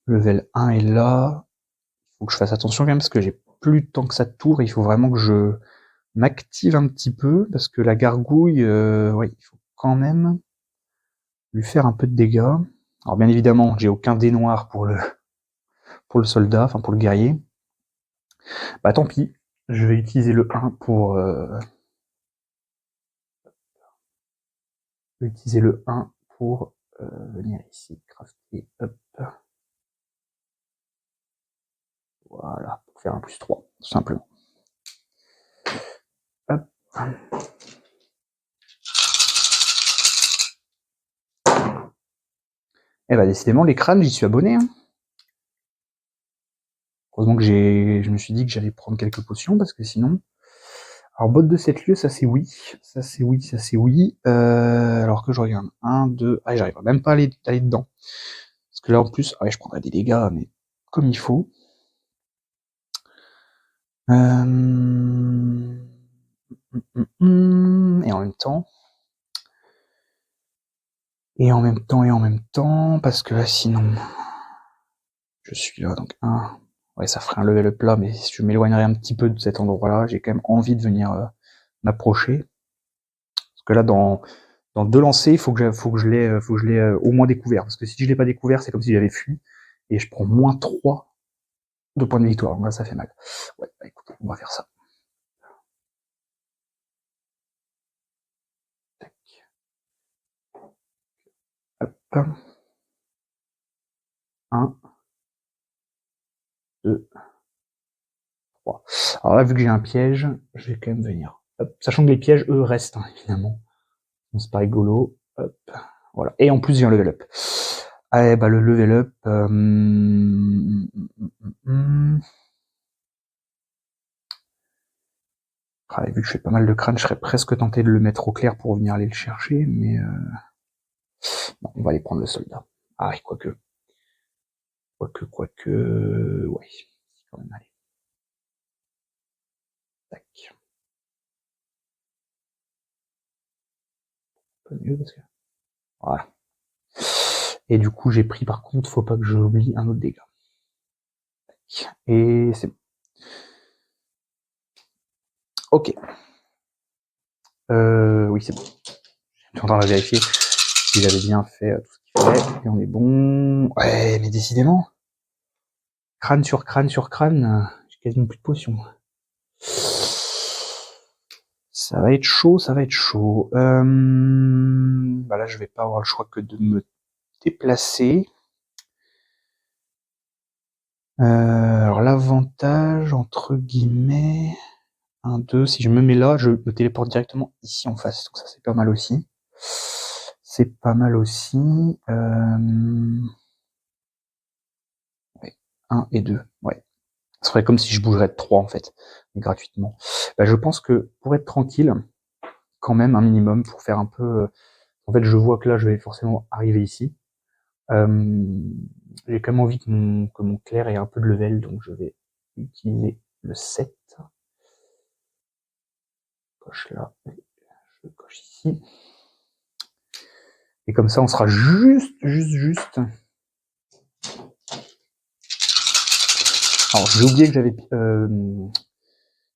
Speaker 1: Level 1 est là. Il faut que je fasse attention quand même parce que j'ai plus de temps que ça de tour. Il faut vraiment que je m'active un petit peu parce que la gargouille, ouais, il faut quand même lui faire un peu de dégâts. Alors bien évidemment, j'ai aucun dé noir pour le soldat, enfin pour le guerrier. Bah tant pis, je vais utiliser le 1 pour venir ici, crafter, hop. Voilà, pour faire un +3, tout simplement. Hop. Eh bah décidément, les crânes, j'y suis abonné. Hein. Heureusement que je me suis dit que j'allais prendre quelques potions, parce que sinon... Alors, botte de 7 lieux, ça c'est oui. Alors que je regarde. 1, 2... Ah, j'arrive même pas à aller dedans. Parce que là, en plus... Ouais, je prendrais des dégâts, mais comme il faut. Et en même temps, parce que là, sinon... Je suis là, donc 1... Ouais, ça ferait un level up là, mais si je m'éloignerais un petit peu de cet endroit-là, j'ai quand même envie de venir m'approcher. Parce que là, dans 2 lancers, faut que je l'ai au moins découvert. Parce que si je l'ai pas découvert, c'est comme si j'avais fui. Et je prends moins 3 de points de victoire. Donc là, ça fait mal. Ouais, bah écoutez, on va faire ça. Tac. Hop. 1, 2, 3. Alors là, vu que j'ai un piège, je vais quand même venir. Hop. Sachant que les pièges, eux, restent, hein, évidemment. Donc c'est pas rigolo. Hop. Voilà. Et en plus, j'ai un level up. Ah, bah le level up... Ah, vu que je fais pas mal de crâne, je serais presque tenté de le mettre au clair pour venir aller le chercher, mais... Non, on va aller prendre le soldat. Ah, quoique... Ouais. Quand même, allez. Tac. Un peu mieux, parce que... Voilà. Et du coup, j'ai pris, par contre, faut pas que j'oublie un autre dégât. Tac. Et c'est bon. Ok. Oui, c'est bon. Je suis en train de vérifier si j'avais bien fait tout ce qu'il fallait. Et on est bon. Ouais, mais décidément. Crâne sur crâne sur crâne, j'ai quasiment plus de potions. Ça va être chaud, ça va être chaud. Bah là, je vais pas avoir le choix que de me déplacer. Alors l'avantage, entre guillemets, 1, 2, si je me mets là, je me téléporte directement ici en face. Donc ça, c'est pas mal aussi. C'est pas mal aussi. Ouais, 1 et 2, ouais. Ce serait comme si je bougerais de 3 en fait, mais gratuitement. Bah, je pense que pour être tranquille, quand même un minimum, pour faire un peu... En fait, je vois que là, je vais forcément arriver ici. J'ai quand même envie que mon clair ait un peu de level, donc je vais utiliser le 7. Coche là, je coche ici. Et comme ça, on sera juste. Alors, j'ai oublié que j'avais...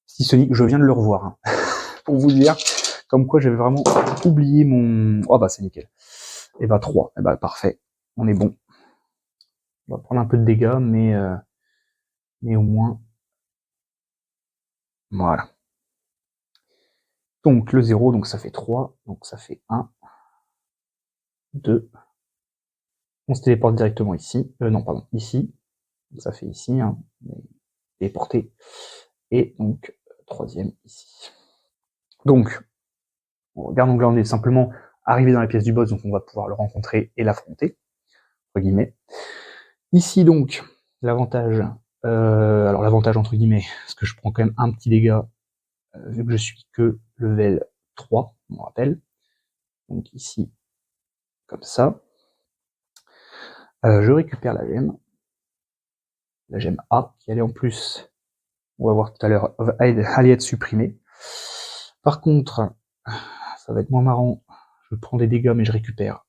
Speaker 1: Sonic, je viens de le revoir. Hein, pour vous dire, comme quoi j'avais vraiment oublié mon... Oh bah c'est nickel. Et bah 3, et bah parfait, on est bon. On va prendre un peu de dégâts, mais au moins... Voilà. Donc le 0, donc ça fait 3, donc ça fait 1, 2. On se téléporte directement ici. Non, pardon, ici. Ça fait ici, hein, téléporté. Et donc, troisième ici. Donc, on regarde, donc là on est simplement arrivé dans la pièce du boss, donc on va pouvoir le rencontrer et l'affronter, entre guillemets. Ici donc, l'avantage, alors l'avantage entre guillemets, parce que je prends quand même un petit dégât, vu que je suis que level 3, on rappelle. Donc ici, comme ça. Je récupère la gemme A, qui allait en plus, on va voir tout à l'heure, allait être supprimée. Par contre, ça va être moins marrant, je prends des dégâts mais je récupère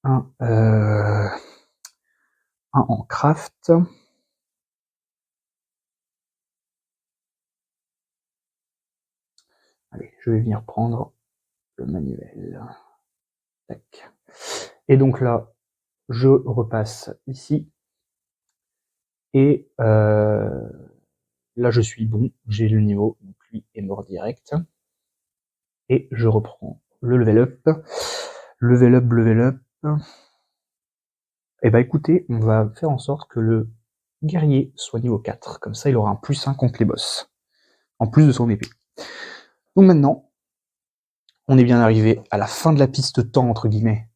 Speaker 1: un en craft. Allez, je vais venir prendre le manuel. Tac. Et donc là, je repasse ici. Et là, je suis bon, j'ai le niveau, donc lui est mort direct. Et je reprends le level up. Level up. Et bah écoutez, on va faire en sorte que le guerrier soit niveau 4. Comme ça, il aura un +1 contre les boss. En plus de son épée. Donc maintenant, on est bien arrivé à la fin de la piste temps, entre guillemets,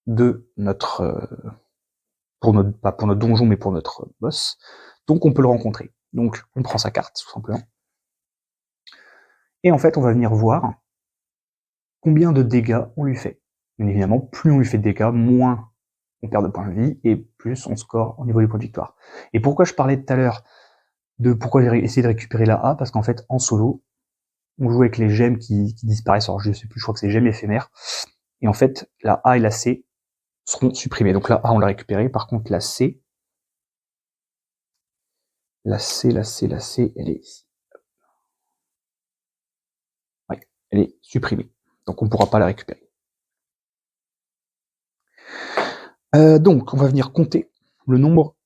Speaker 1: de notre... pas pour notre donjon, mais pour notre boss. Donc on peut le rencontrer. Donc on prend sa carte, tout simplement. Et en fait, on va venir voir combien de dégâts on lui fait. Bien évidemment, plus on lui fait de dégâts, moins on perd de points de vie, et plus on score au niveau des points de victoire. Et pourquoi je parlais tout à l'heure de pourquoi j'ai essayé de récupérer la A, parce qu'en fait, en solo, on joue avec les gemmes qui disparaissent, alors je sais plus, je crois que c'est gemmes éphémères, et en fait, la A et la C seront supprimées. Donc la A, on l'a récupérée, par contre la C, La C, elle est ici. Ouais, elle est supprimée. Donc on ne pourra pas la récupérer. Donc on va venir compter le nombre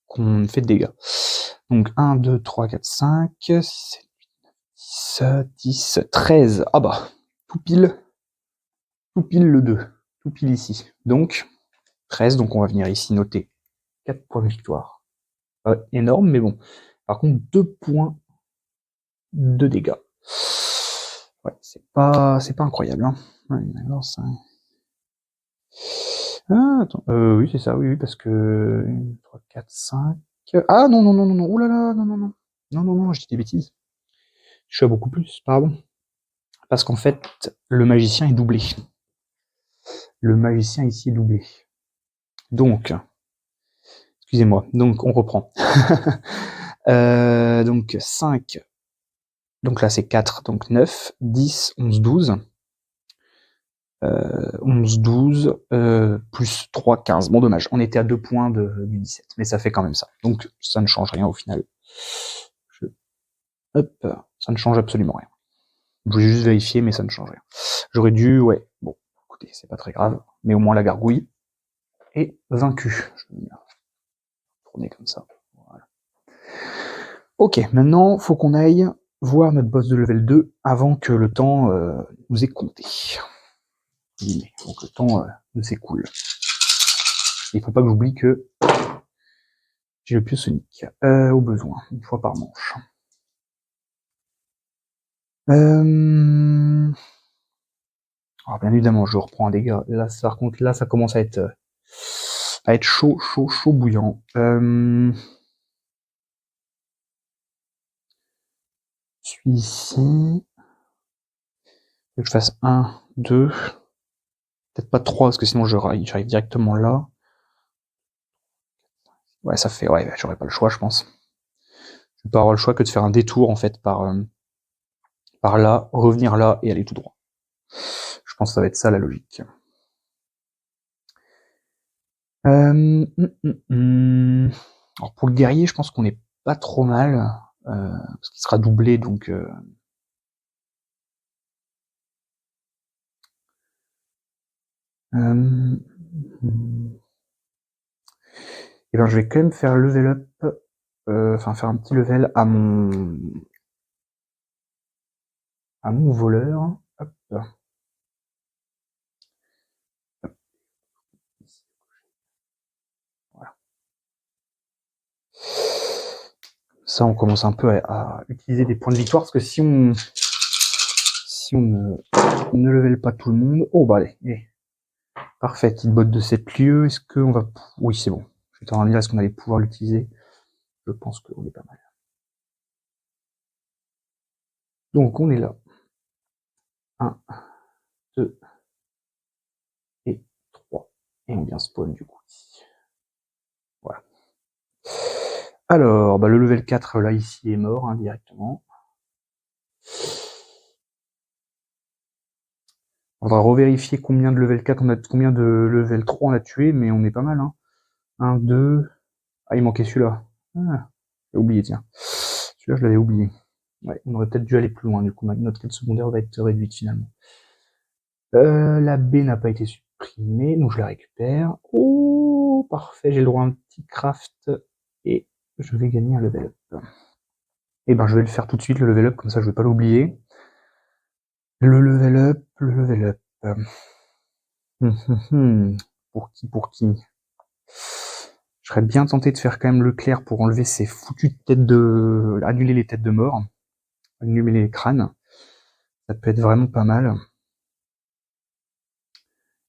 Speaker 1: qu'on fait de dégâts. Donc 1, 2, 3, 4, 5, 6, 7, 10, 10, 13. Ah bah, tout pile le 2. Tout pile ici. Donc 13, donc on va venir ici noter 4 points de victoire. Énorme, mais bon. Par contre, 2 points de dégâts. Ouais, c'est pas incroyable, hein. Ouais, alors ça... Ah, attends, oui, c'est ça, oui, parce que 1, 3, 4, 5... Ah, non, oulala, non, je dis des bêtises. Je suis à beaucoup plus, pardon. Parce qu'en fait, le magicien est doublé. Le magicien ici est doublé. Donc, excusez-moi, donc on reprend. Donc 5, donc là c'est 4, donc 9, 10, 11, 12. 11, 12, plus 3, 15. Bon, dommage, on était à 2 points du 17, mais ça fait quand même ça. Donc, ça ne change rien au final. Hop, ça ne change absolument rien. Je voulais juste vérifier, mais ça ne change rien. J'aurais dû, ouais, bon, écoutez, c'est pas très grave, mais au moins la gargouille est vaincue. Je vais tourner comme ça. Voilà. Ok, maintenant, faut qu'on aille voir notre boss de level 2 avant que le temps nous ait compté. Donc le temps ne s'écoule. Il faut pas que j'oublie que j'ai le piossonique, au besoin, une fois par manche. Alors bien évidemment, je reprends un dégât. Là, par contre, là, ça commence à être chaud bouillant. Celui-ci, faut que je fasse 1, 2, peut-être pas 3, parce que sinon j'arrive directement là. Ouais, ça fait, ouais, j'aurais pas le choix, je pense. Je vais pas avoir le choix que de faire un détour, en fait, par là, revenir là et aller tout droit. Je pense que ça va être ça, la logique. Alors pour le guerrier, je pense qu'on est pas trop mal, parce qu'il sera doublé, donc... Et ben je vais quand même faire level up, enfin faire un petit level à mon voleur. Hop. Voilà. Ça, on commence un peu à utiliser des points de victoire, parce que si on ne level pas tout le monde... Oh bah allez. Parfait, petite botte de 7 lieux. Est-ce qu'on va... Oui, c'est bon. J'étais en train de dire, est-ce qu'on allait pouvoir l'utiliser? Je pense qu'on est pas mal. Donc on est là. 1, 2 et 3. Et on vient spawn du coup ici. Voilà. Alors, bah, le level 4 là ici est mort, hein, directement. On va revérifier combien de level 4 combien de level 3 on a tué, mais on est pas mal, hein. 1, 2... Ah, il manquait celui-là. Ah, j'ai oublié, tiens. Celui-là, je l'avais oublié. Ouais, on aurait peut-être dû aller plus loin, du coup, notre quête secondaire va être réduite finalement. La B n'a pas été supprimée, donc je la récupère. Oh, parfait, j'ai le droit à un petit craft, et je vais gagner un level up. Et ben, je vais le faire tout de suite, le level up, comme ça je vais pas l'oublier. Le level up. Pour qui Je serais bien tenté de faire quand même le clair pour enlever ces foutues têtes annuler les têtes de mort. Annuler les crânes. Ça peut être vraiment pas mal.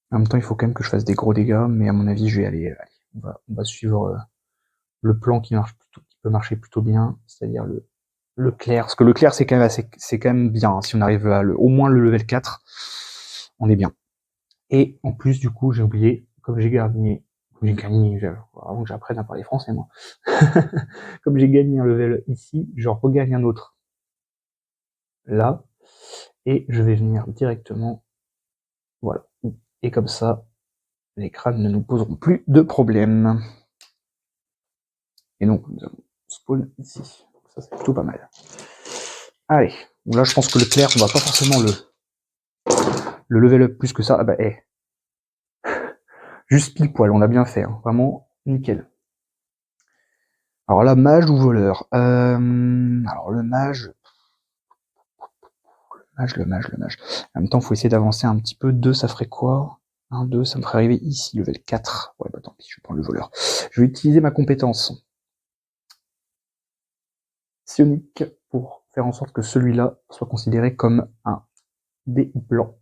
Speaker 1: En même temps, il faut quand même que je fasse des gros dégâts, mais à mon avis, je vais aller. Allez, on va suivre le plan qui peut marcher plutôt bien, c'est-à-dire le clair. Parce que le clair, c'est quand même bien. Hein. Si on arrive à au moins le level 4, on est bien. Et en plus, du coup, j'ai oublié, comme j'ai gagné, avant que j'apprenne à parler français, moi. Comme j'ai gagné un level ici, je regagne un autre là, et je vais venir directement, voilà. Et comme ça, les crânes ne nous poseront plus de problème. Et donc, nous avons spawn ici. Ça, c'est plutôt pas mal. Allez. Donc là, je pense que le clair, on va pas forcément le level up plus que ça. Ah bah, juste pile poil, on a bien fait. Hein. Vraiment, nickel. Alors là, mage ou voleur alors le mage... Le mage. En même temps, il faut essayer d'avancer un petit peu. 2, ça ferait quoi 1, 2, ça me ferait arriver ici, level 4. Ouais, bah tant pis, je vais prendre le voleur. Je vais utiliser ma compétence psionique pour faire en sorte que celui-là soit considéré comme un dé blanc.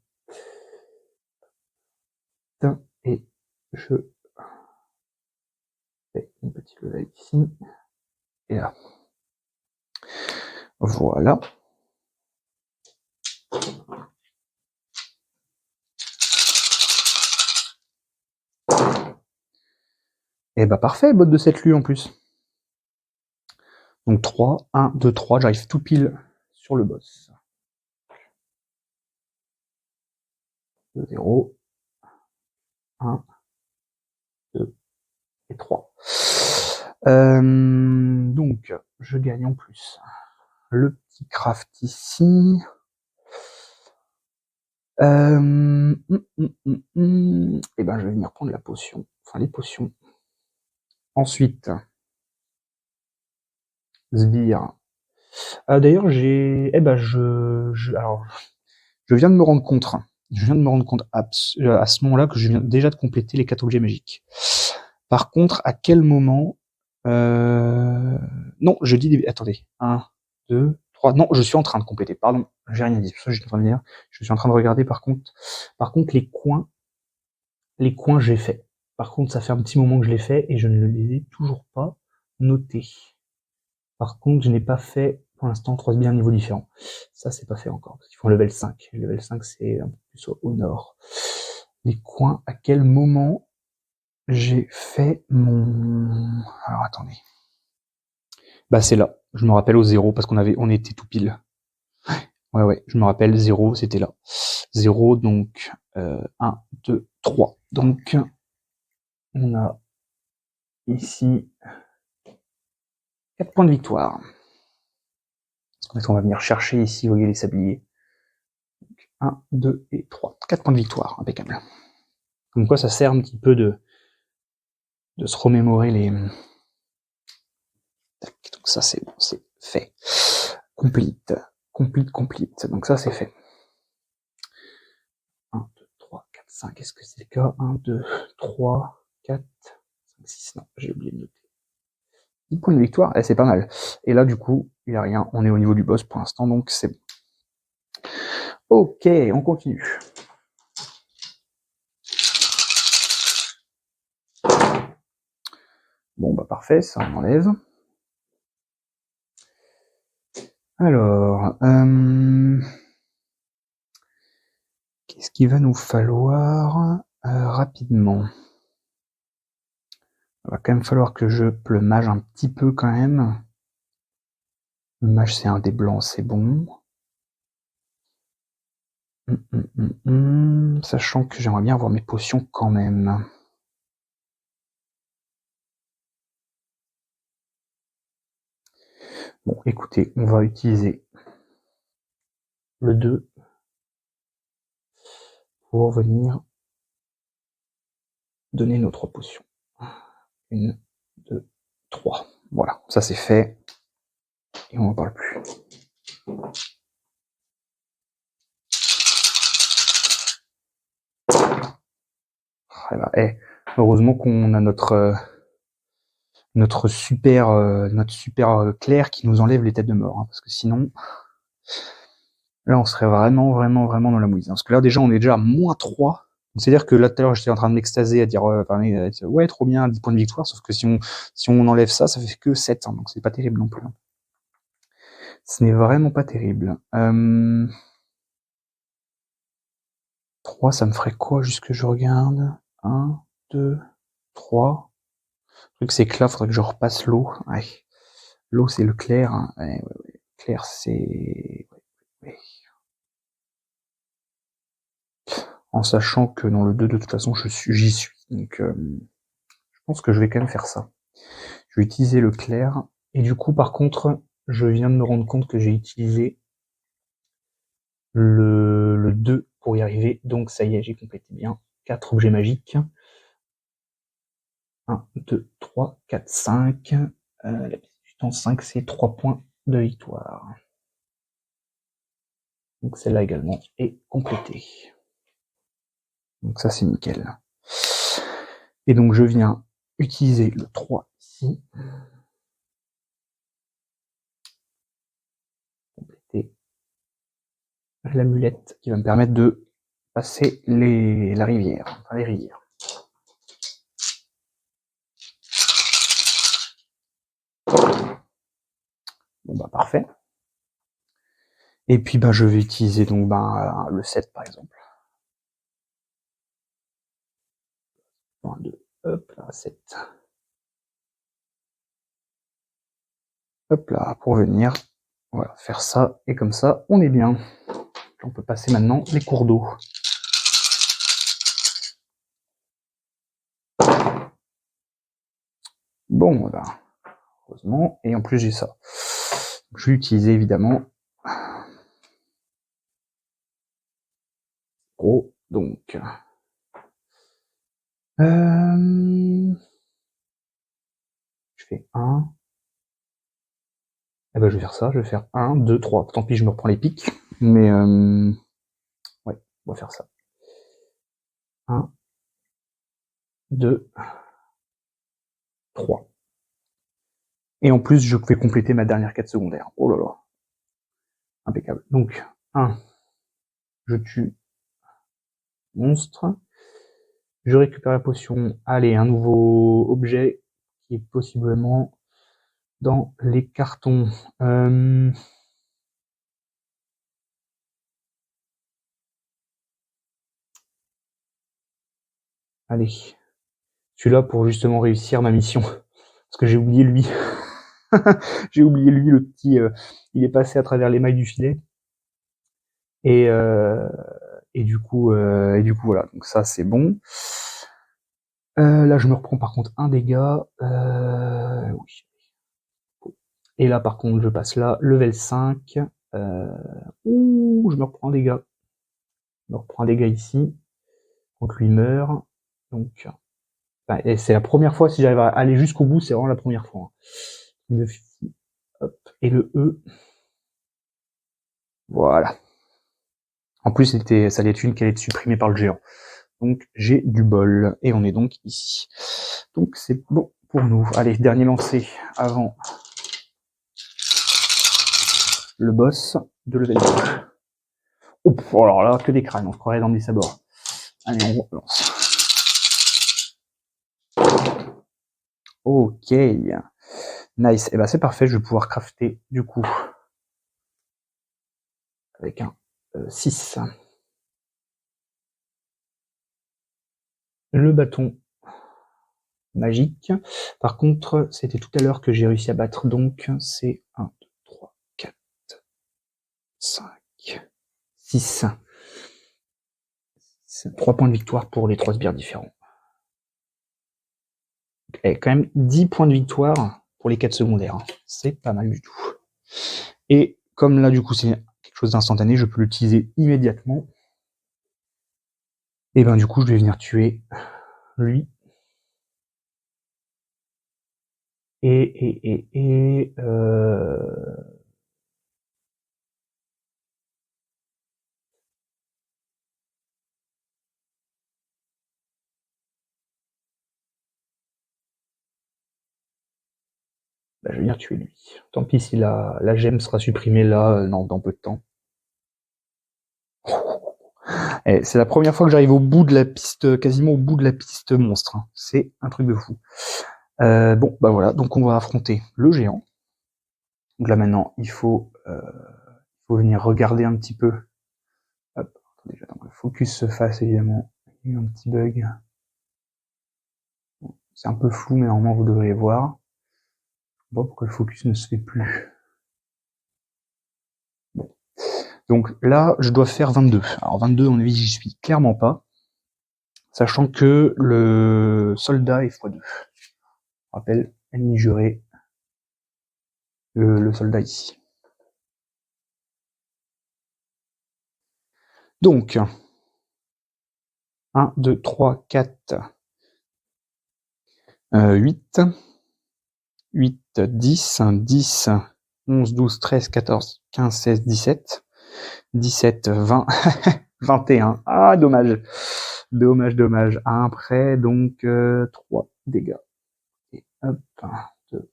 Speaker 1: Et je fais une petite level ici. Et là. Voilà. Et bah parfait, botte de cette lue en plus. Donc 3, 1, 2, 3, j'arrive tout pile sur le boss. 2, 0, 1, 2 et 3. Donc, je gagne en plus le petit craft ici. Et ben, je vais venir prendre la potion, enfin les potions. Ensuite, sbire. D'ailleurs, alors, je viens de me rendre compte. À ce moment-là que je viens déjà de compléter les 4 objets magiques. Par contre, à quel moment non, je dis attendez. 1, 2, 3. Non, je suis en train de compléter. Pardon, j'ai rien dit. C'est ça que j'étais en train de dire. Je suis en train de regarder par contre les coins j'ai fait. Par contre, ça fait un petit moment que je l'ai fait et je ne les ai toujours pas notés. Par contre, je n'ai pas fait pour l'instant 3 sbires à niveau différent. Ça, c'est pas fait encore parce qu'il faut un level 5. Le level 5, c'est un peu plus au nord. Les coins, à quel moment j'ai fait mon... Alors, attendez. Bah, c'est là. Je me rappelle au 0 parce on était tout pile. Ouais, je me rappelle, 0, c'était là. 0, donc 1, 2, 3. Donc, on a ici 4 points de victoire. On va venir chercher ici, vous voyez les sabliers. 1, 2 et 3. 4 points de victoire, impeccable. Comme quoi, ça sert un petit peu de se remémorer les... Donc ça, c'est bon, c'est fait. Complete. Donc ça, c'est fait. 1, 2, 3, 4, 5. Est-ce que c'est le cas 1, 2, 3, 4, 5, 6. Non, j'ai oublié de noter. 10 points de victoire, c'est pas mal. Et là, du coup, il n'y a rien. On est au niveau du boss pour l'instant, donc c'est bon. Ok, on continue. Bon, bah parfait, ça on enlève. Alors, qu'est-ce qu'il va nous falloir rapidement? Il va quand même falloir que je le mage un petit peu quand même. Le mage, c'est un des blancs, c'est bon. Sachant que j'aimerais bien avoir mes potions quand même. Bon, écoutez, on va utiliser le 2 pour venir donner nos 3 potions. 1, 2, 3. Voilà, ça c'est fait. Et on n'en parle plus. Heureusement qu'on a notre super clair qui nous enlève les têtes de mort, hein, parce que sinon, là on serait vraiment dans la mouise. Hein, parce que là déjà on est déjà à -3. C'est-à-dire que là tout à l'heure j'étais en train de m'extaser à dire ouais trop bien, 10 points de victoire, sauf que si on enlève ça, ça fait que 7, hein, donc c'est pas terrible non plus. Hein. Ce n'est vraiment pas terrible. 3, ça me ferait quoi, juste que je regarde 1, 2, 3. Le truc c'est que là, faudrait que je repasse l'eau. Ouais. L'eau c'est le clair. Hein. Ouais. Clair c'est... Ouais. En sachant que dans le 2, de toute façon, j'y suis. Donc, je pense que je vais quand même faire ça. Je vais utiliser le clair. Et du coup, par contre, je viens de me rendre compte que j'ai utilisé le 2 pour y arriver. Donc ça y est, j'ai complété bien 4 objets magiques. 1, 2, 3, 4, 5. La pièce du temps 5, c'est 3 points de victoire. Donc celle-là également est complétée. Donc ça c'est nickel. Et donc je viens utiliser le 3 ici. Compléter l'amulette qui va me permettre de passer la rivière, enfin les rivières. Bon bah parfait. Et puis bah je vais utiliser donc le 7 par exemple. 1, 2, hop là, 7. Hop là, pour venir, voilà, faire ça, et comme ça, on est bien. On peut passer maintenant les cours d'eau. Bon, voilà, heureusement, et en plus j'ai ça. Je vais utiliser évidemment gros, donc je fais 1. Eh ben je vais faire ça, je vais faire 1, 2, 3. Tant pis, je me reprends les pics, mais ouais, on va faire ça. 1, 2, 3. Et en plus, je vais compléter ma dernière quête secondaire. Oh là là. Impeccable. Donc, 1, je tue monstre. Je récupère la potion. Allez, un nouveau objet qui est possiblement dans les cartons. Allez. Celui-là pour justement réussir ma mission. Parce que j'ai oublié lui. J'ai oublié lui, le petit... il est passé à travers les mailles du filet. Et du coup, voilà. Donc ça, c'est bon. Là, je me reprends par contre un dégât. Oui. Et là, par contre, je passe là, level 5. Ouh, je me reprends un dégât. Je me reprends un dégât ici. Donc lui meurt. Donc, et c'est la première fois, si j'arrive à aller jusqu'au bout, c'est vraiment la première fois. Hop. Et le E. Voilà. En plus, ça allait être une qui allait être supprimée par le géant. Donc j'ai du bol. Et on est donc ici. Donc c'est bon pour nous. Allez, dernier lancer avant le boss de level 2. Oh, alors là, que des crânes, on se croirait dans des sabords. Allez, on lance. Ok. Nice. Et ben c'est parfait, je vais pouvoir crafter du coup avec un 6. Le bâton magique. Par contre, c'était tout à l'heure que j'ai réussi à battre, donc c'est 1, 2, 3, 4, 5, 6. C'est 3 points de victoire pour les 3 sbires différents. Et quand même 10 points de victoire pour les 4 secondaires. C'est pas mal du tout. Et comme là, du coup, c'est quelque chose d'instantané, je peux l'utiliser immédiatement. Et ben du coup, je vais venir tuer lui. Bah, je vais venir tuer lui. Tant pis si la gemme sera supprimée là, dans peu de temps. C'est la première fois que j'arrive au bout de la piste, quasiment au bout de la piste monstre. Hein. C'est un truc de fou. Bon, bah voilà, donc on va affronter le géant. Donc là maintenant, il faut venir regarder un petit peu. Hop, attendez, j'attends que le focus se fasse évidemment. Il y a eu un petit bug. C'est un peu flou, mais normalement vous devriez voir. Je sais pas pourquoi le focus ne se fait plus. Bon. Donc là, je dois faire 22. Alors 22, on j'y suis clairement pas. Sachant que le soldat est x2. Je rappelle, ennemi juré, le soldat ici. Donc, 1, 2, 3, 4, 8, 8, 10, 10, 11, 12, 13, 14, 15, 16, 17, 17, 20, 21. Ah, dommage. Dommage, dommage. À un près, donc 3 dégâts. Et hop, 1, 2,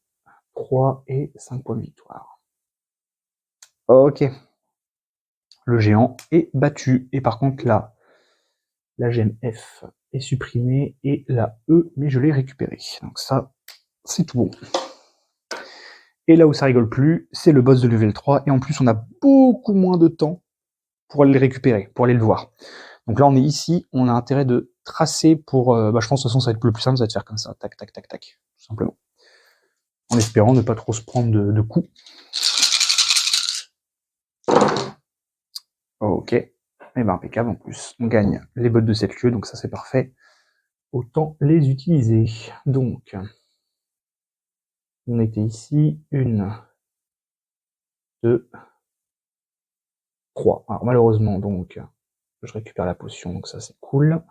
Speaker 1: 3 et 5 points de victoire. Ok. Le géant est battu. Et par contre, là, la gemme F est supprimée et la E, mais je l'ai récupérée. Donc ça, c'est tout bon. Et là où ça rigole plus, c'est le boss de level 3. Et en plus, on a beaucoup moins de temps pour aller le récupérer, pour aller le voir. Donc là, on est ici, on a intérêt de tracer pour... je pense de toute façon, ça va être le plus simple, ça va être faire comme ça. Tac, tac, tac, tac. Tout simplement. En espérant ne pas trop se prendre de coups. Ok. Et ben impeccable en plus. On gagne les bottes de cette queue, donc ça c'est parfait. Autant les utiliser. Donc, on était ici. 1, 2, 3. Alors malheureusement, donc, je récupère la potion, donc ça c'est cool.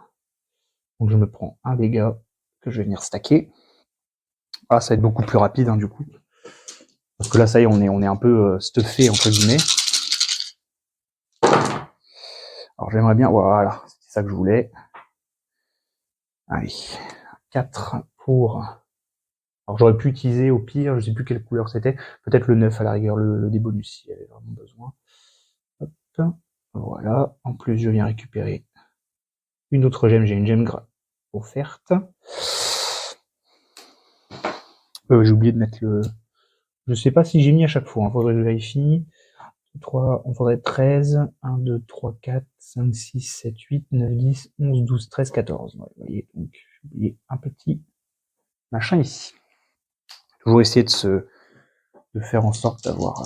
Speaker 1: Donc je me prends un dégât que je vais venir stacker. Ah, ça va être beaucoup plus rapide, hein, du coup. Parce que là, ça y est, on est un peu stuffé, entre guillemets. Alors j'aimerais bien... Voilà, c'est ça que je voulais. Allez, 4 pour... Alors j'aurais pu utiliser au pire, je sais plus quelle couleur c'était, peut-être le 9 à la rigueur, le débonus s'il y avait vraiment besoin. Hop, voilà, en plus je viens récupérer une autre gemme, j'ai une gemme offerte. J'ai oublié de mettre le... Je sais pas si j'ai mis à chaque fois, faudrait que je vérifie. 3, on faudrait 13, 1, 2, 3, 4, 5, 6, 7, 8, 9, 10, 11, 12, 13, 14. Ouais, vous voyez, donc j'ai oublié un petit machin ici. Toujours essayer de faire en sorte d'avoir...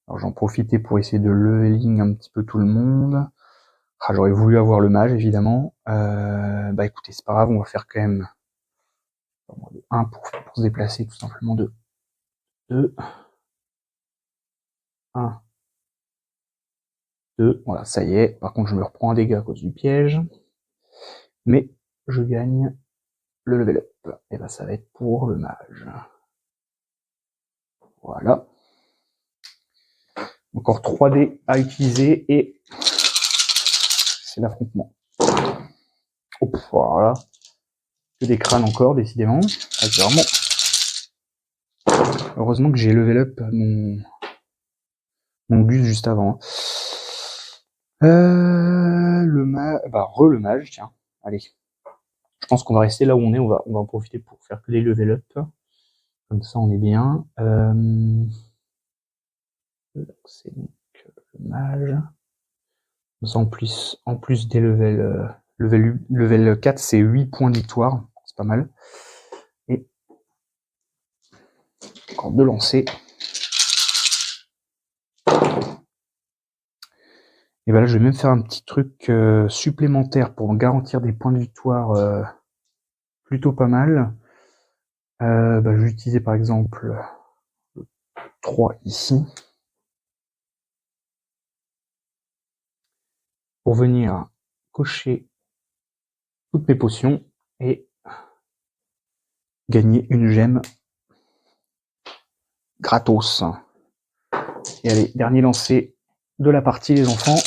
Speaker 1: Alors j'en profitais pour essayer de leveling un petit peu tout le monde. Ah, j'aurais voulu avoir le mage évidemment. Bah écoutez, c'est pas grave, on va faire quand même 1 pour se déplacer tout simplement, 2, 2, 1, 2, voilà, ça y est. Par contre, je me reprends un dégât à cause du piège. Mais je gagne le level up. Et bah ça va être pour le mage. Voilà. Encore 3 dés à utiliser et c'est l'affrontement. Hop, voilà. Que des crânes encore, décidément. Vraiment. Heureusement que j'ai level up mon bus juste avant. Le mage, tiens. Allez. Je pense qu'on va rester là où on est, on va en profiter pour faire que les level up. Comme ça, on est bien. C'est donc le mage. Comme ça, en plus des level 4, c'est 8 points de victoire. C'est pas mal. Et encore 2 lancers. Et voilà, je vais même faire un petit truc supplémentaire pour garantir des points de victoire plutôt pas mal. Je vais utiliser par exemple 3 ici. Pour venir cocher toutes mes potions et gagner une gemme gratos. Et allez, dernier lancer de la partie, les enfants.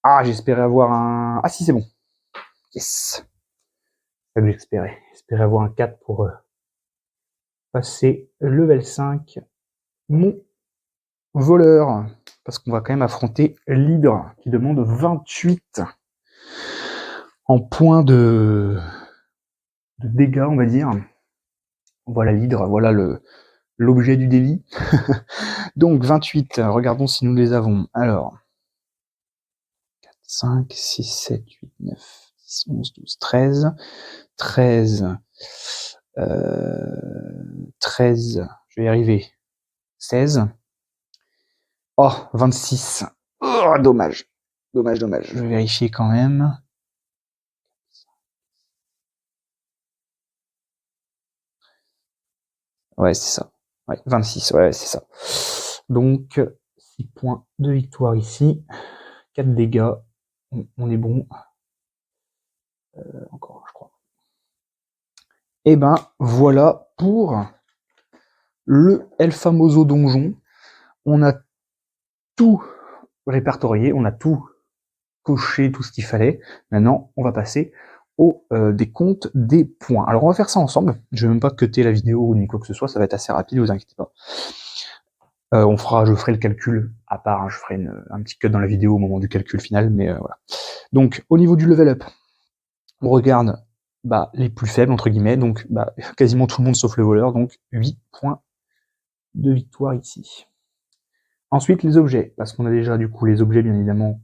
Speaker 1: Ah, j'espérais avoir un... Ah si, c'est bon. Yes. C'est ça que j'espérais. J'espérais avoir un 4 pour passer level 5. Mon voleur. Parce qu'on va quand même affronter l'hydre qui demande 28 en points de dégâts, on va dire. Voilà l'hydre, voilà l'objet du délit. Donc 28, regardons si nous les avons. Alors, 4, 5, 6, 7, 8, 9, 10, 11, 12, 13. 13, 13, je vais y arriver. 16. Oh, 26. Oh, dommage. Dommage. Je vais vérifier quand même. Ouais, c'est ça. Ouais, 26, ouais, c'est ça. Donc, 6 points de victoire ici. 4 dégâts. On est bon. Encore, je crois. Et ben, voilà pour le El Famoso donjon. On a tout répertorié, on a tout coché, tout ce qu'il fallait. Maintenant, on va passer au décompte des points. Alors, on va faire ça ensemble. Je vais même pas cutter la vidéo ni quoi que ce soit, ça va être assez rapide, vous inquiétez pas. Je ferai le calcul à part, hein, je ferai un petit cut dans la vidéo au moment du calcul final, mais voilà. Donc, au niveau du level up, on regarde les plus faibles, entre guillemets, donc quasiment tout le monde sauf le voleur, donc 8 points de victoire ici. Ensuite, les objets, parce qu'on a déjà du coup les objets, bien évidemment,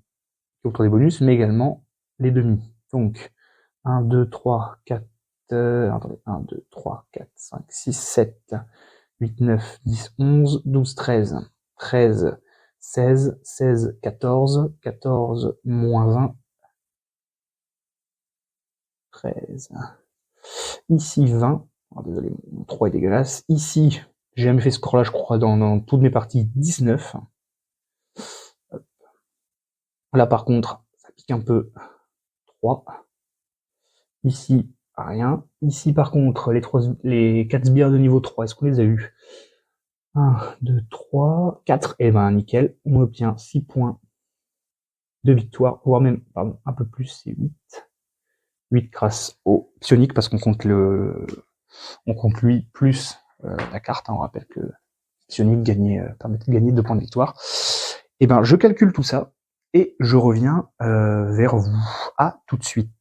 Speaker 1: qui ont des bonus, mais également les demi. Donc, 1, 2, 3, 4, attendez, 1, 2, 3, 4, 5, 6, 7, 8, 9, 10, 11, 12, 13, 13, 16, 16, 14, 14, moins 20, 13. Ici, 20. Oh, désolé, mon 3 est dégueulasse. Ici, j'ai jamais fait ce score-là, je crois, dans toutes mes parties, 19. Là, par contre, ça pique un peu, 3. Ici, rien. Ici, par contre, les 4 sbires de niveau 3, est-ce qu'on les a eu? 1, 2, 3, 4. Et ben, nickel. On obtient 6 points de victoire, voire même, pardon, un peu plus, c'est 8. 8 grâce au psionique, parce qu'on compte lui plus la carte, hein, on rappelle que psionique permettait de gagner 2 points de victoire. Et ben, je calcule tout ça, et je reviens vers vous. À tout de suite.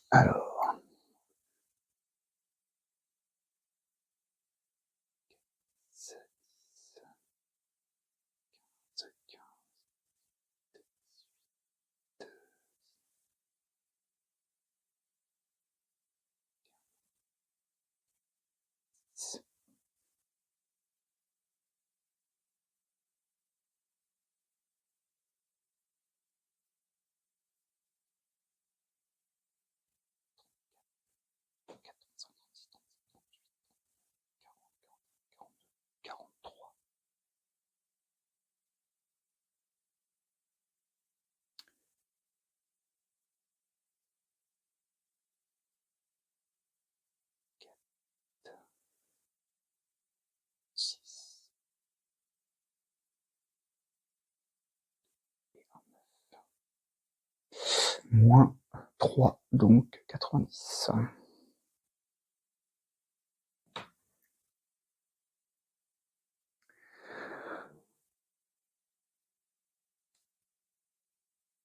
Speaker 1: Alors, moins 3, donc 90.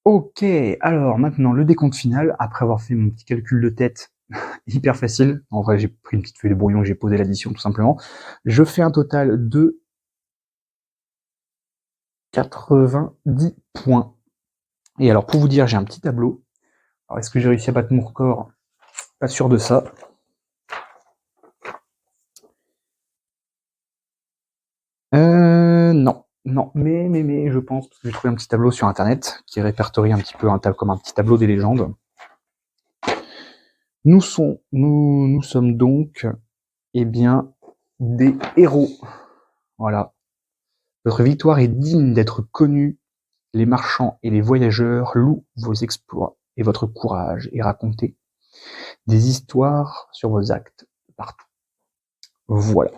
Speaker 1: Ok, alors maintenant le décompte final, après avoir fait mon petit calcul de tête hyper facile, en vrai j'ai pris une petite feuille de brouillon, j'ai posé l'addition tout simplement, je fais un total de 90 points. Et alors pour vous dire, j'ai un petit tableau. Alors est-ce que j'ai réussi à battre mon record? Pas sûr de ça. Non, mais je pense, parce que j'ai trouvé un petit tableau sur internet qui répertorie un petit peu comme un petit tableau des légendes. Nous sommes donc, eh bien, des héros. Voilà. Votre victoire est digne d'être connue. Les marchands et les voyageurs louent vos exploits et votre courage, et racontez des histoires sur vos actes partout. Voilà.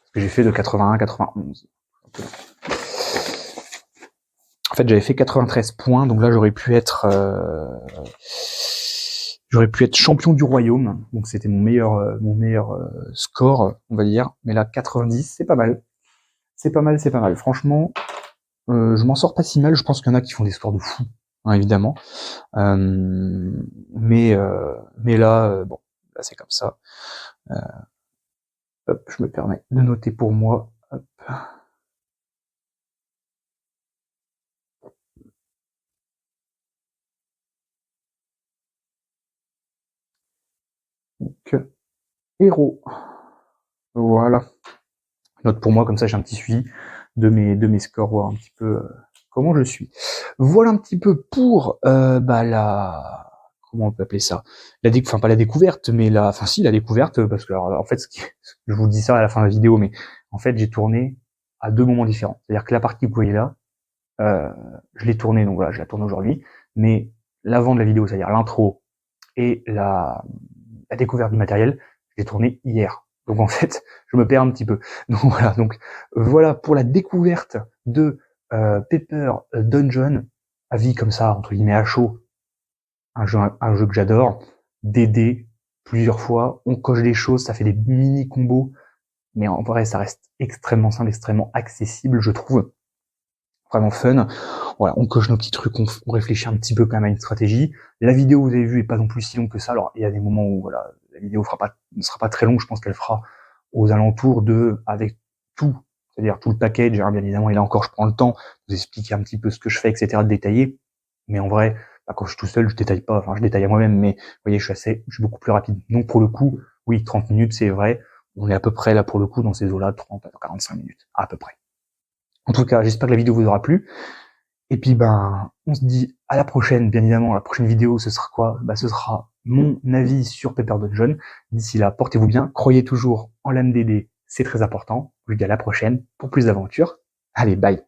Speaker 1: Ce que j'ai fait de 81 à 91. En fait, j'avais fait 93 points, donc là j'aurais pu être champion du royaume. Donc c'était mon meilleur score, on va dire. Mais là 90, c'est pas mal. C'est pas mal. Franchement, je m'en sors pas si mal. Je pense qu'il y en a qui font des scores de fou, hein, évidemment. Mais là, bon, là c'est comme ça. Hop, je me permets de noter pour moi. Hop. Donc, héros. Voilà. Note pour moi, comme ça j'ai un petit suivi de mes scores, voir un petit peu comment je suis. Voilà un petit peu pour la, comment on peut appeler ça, enfin pas la découverte, mais la découverte, parce que alors, en fait je vous dis ça à la fin de la vidéo, mais en fait j'ai tourné à 2 moments différents. C'est-à-dire que la partie que vous voyez là, je l'ai tournée, donc voilà, je la tourne aujourd'hui, mais l'avant de la vidéo, c'est-à-dire l'intro et la découverte du matériel, je l'ai tourné hier. Donc en fait, je me perds un petit peu. Donc voilà pour la découverte de Paper Dungeon, à vie comme ça, entre guillemets à chaud, un jeu que j'adore, DD, plusieurs fois, on coche des choses, ça fait des mini combos, mais en vrai ça reste extrêmement simple, extrêmement accessible, je trouve. Vraiment fun. Voilà, on coche nos petits trucs, on réfléchit un petit peu quand même à une stratégie. La vidéo, vous avez vu, est pas non plus si longue que ça. Alors, il y a des moments où, voilà, la vidéo ne sera pas très longue. Je pense qu'elle fera aux alentours de, avec tout, c'est-à-dire tout le package, hein, bien évidemment. Et là encore, je prends le temps de vous expliquer un petit peu ce que je fais, etc., de détailler. Mais en vrai, quand je suis tout seul, je détaille pas, enfin, je détaille à moi-même, mais, vous voyez, je suis beaucoup plus rapide. Donc, pour le coup, oui, 30 minutes, c'est vrai. On est à peu près, là, pour le coup, dans ces eaux-là, 30 à 45 minutes, à peu près. En tout cas, j'espère que la vidéo vous aura plu. Et puis on se dit à la prochaine, bien évidemment. La prochaine vidéo, ce sera quoi? Ce sera mon avis sur Paper Dungeon. D'ici là, portez-vous bien, croyez toujours en l'AMDD, c'est très important. Je vous dis à la prochaine pour plus d'aventures. Allez, bye.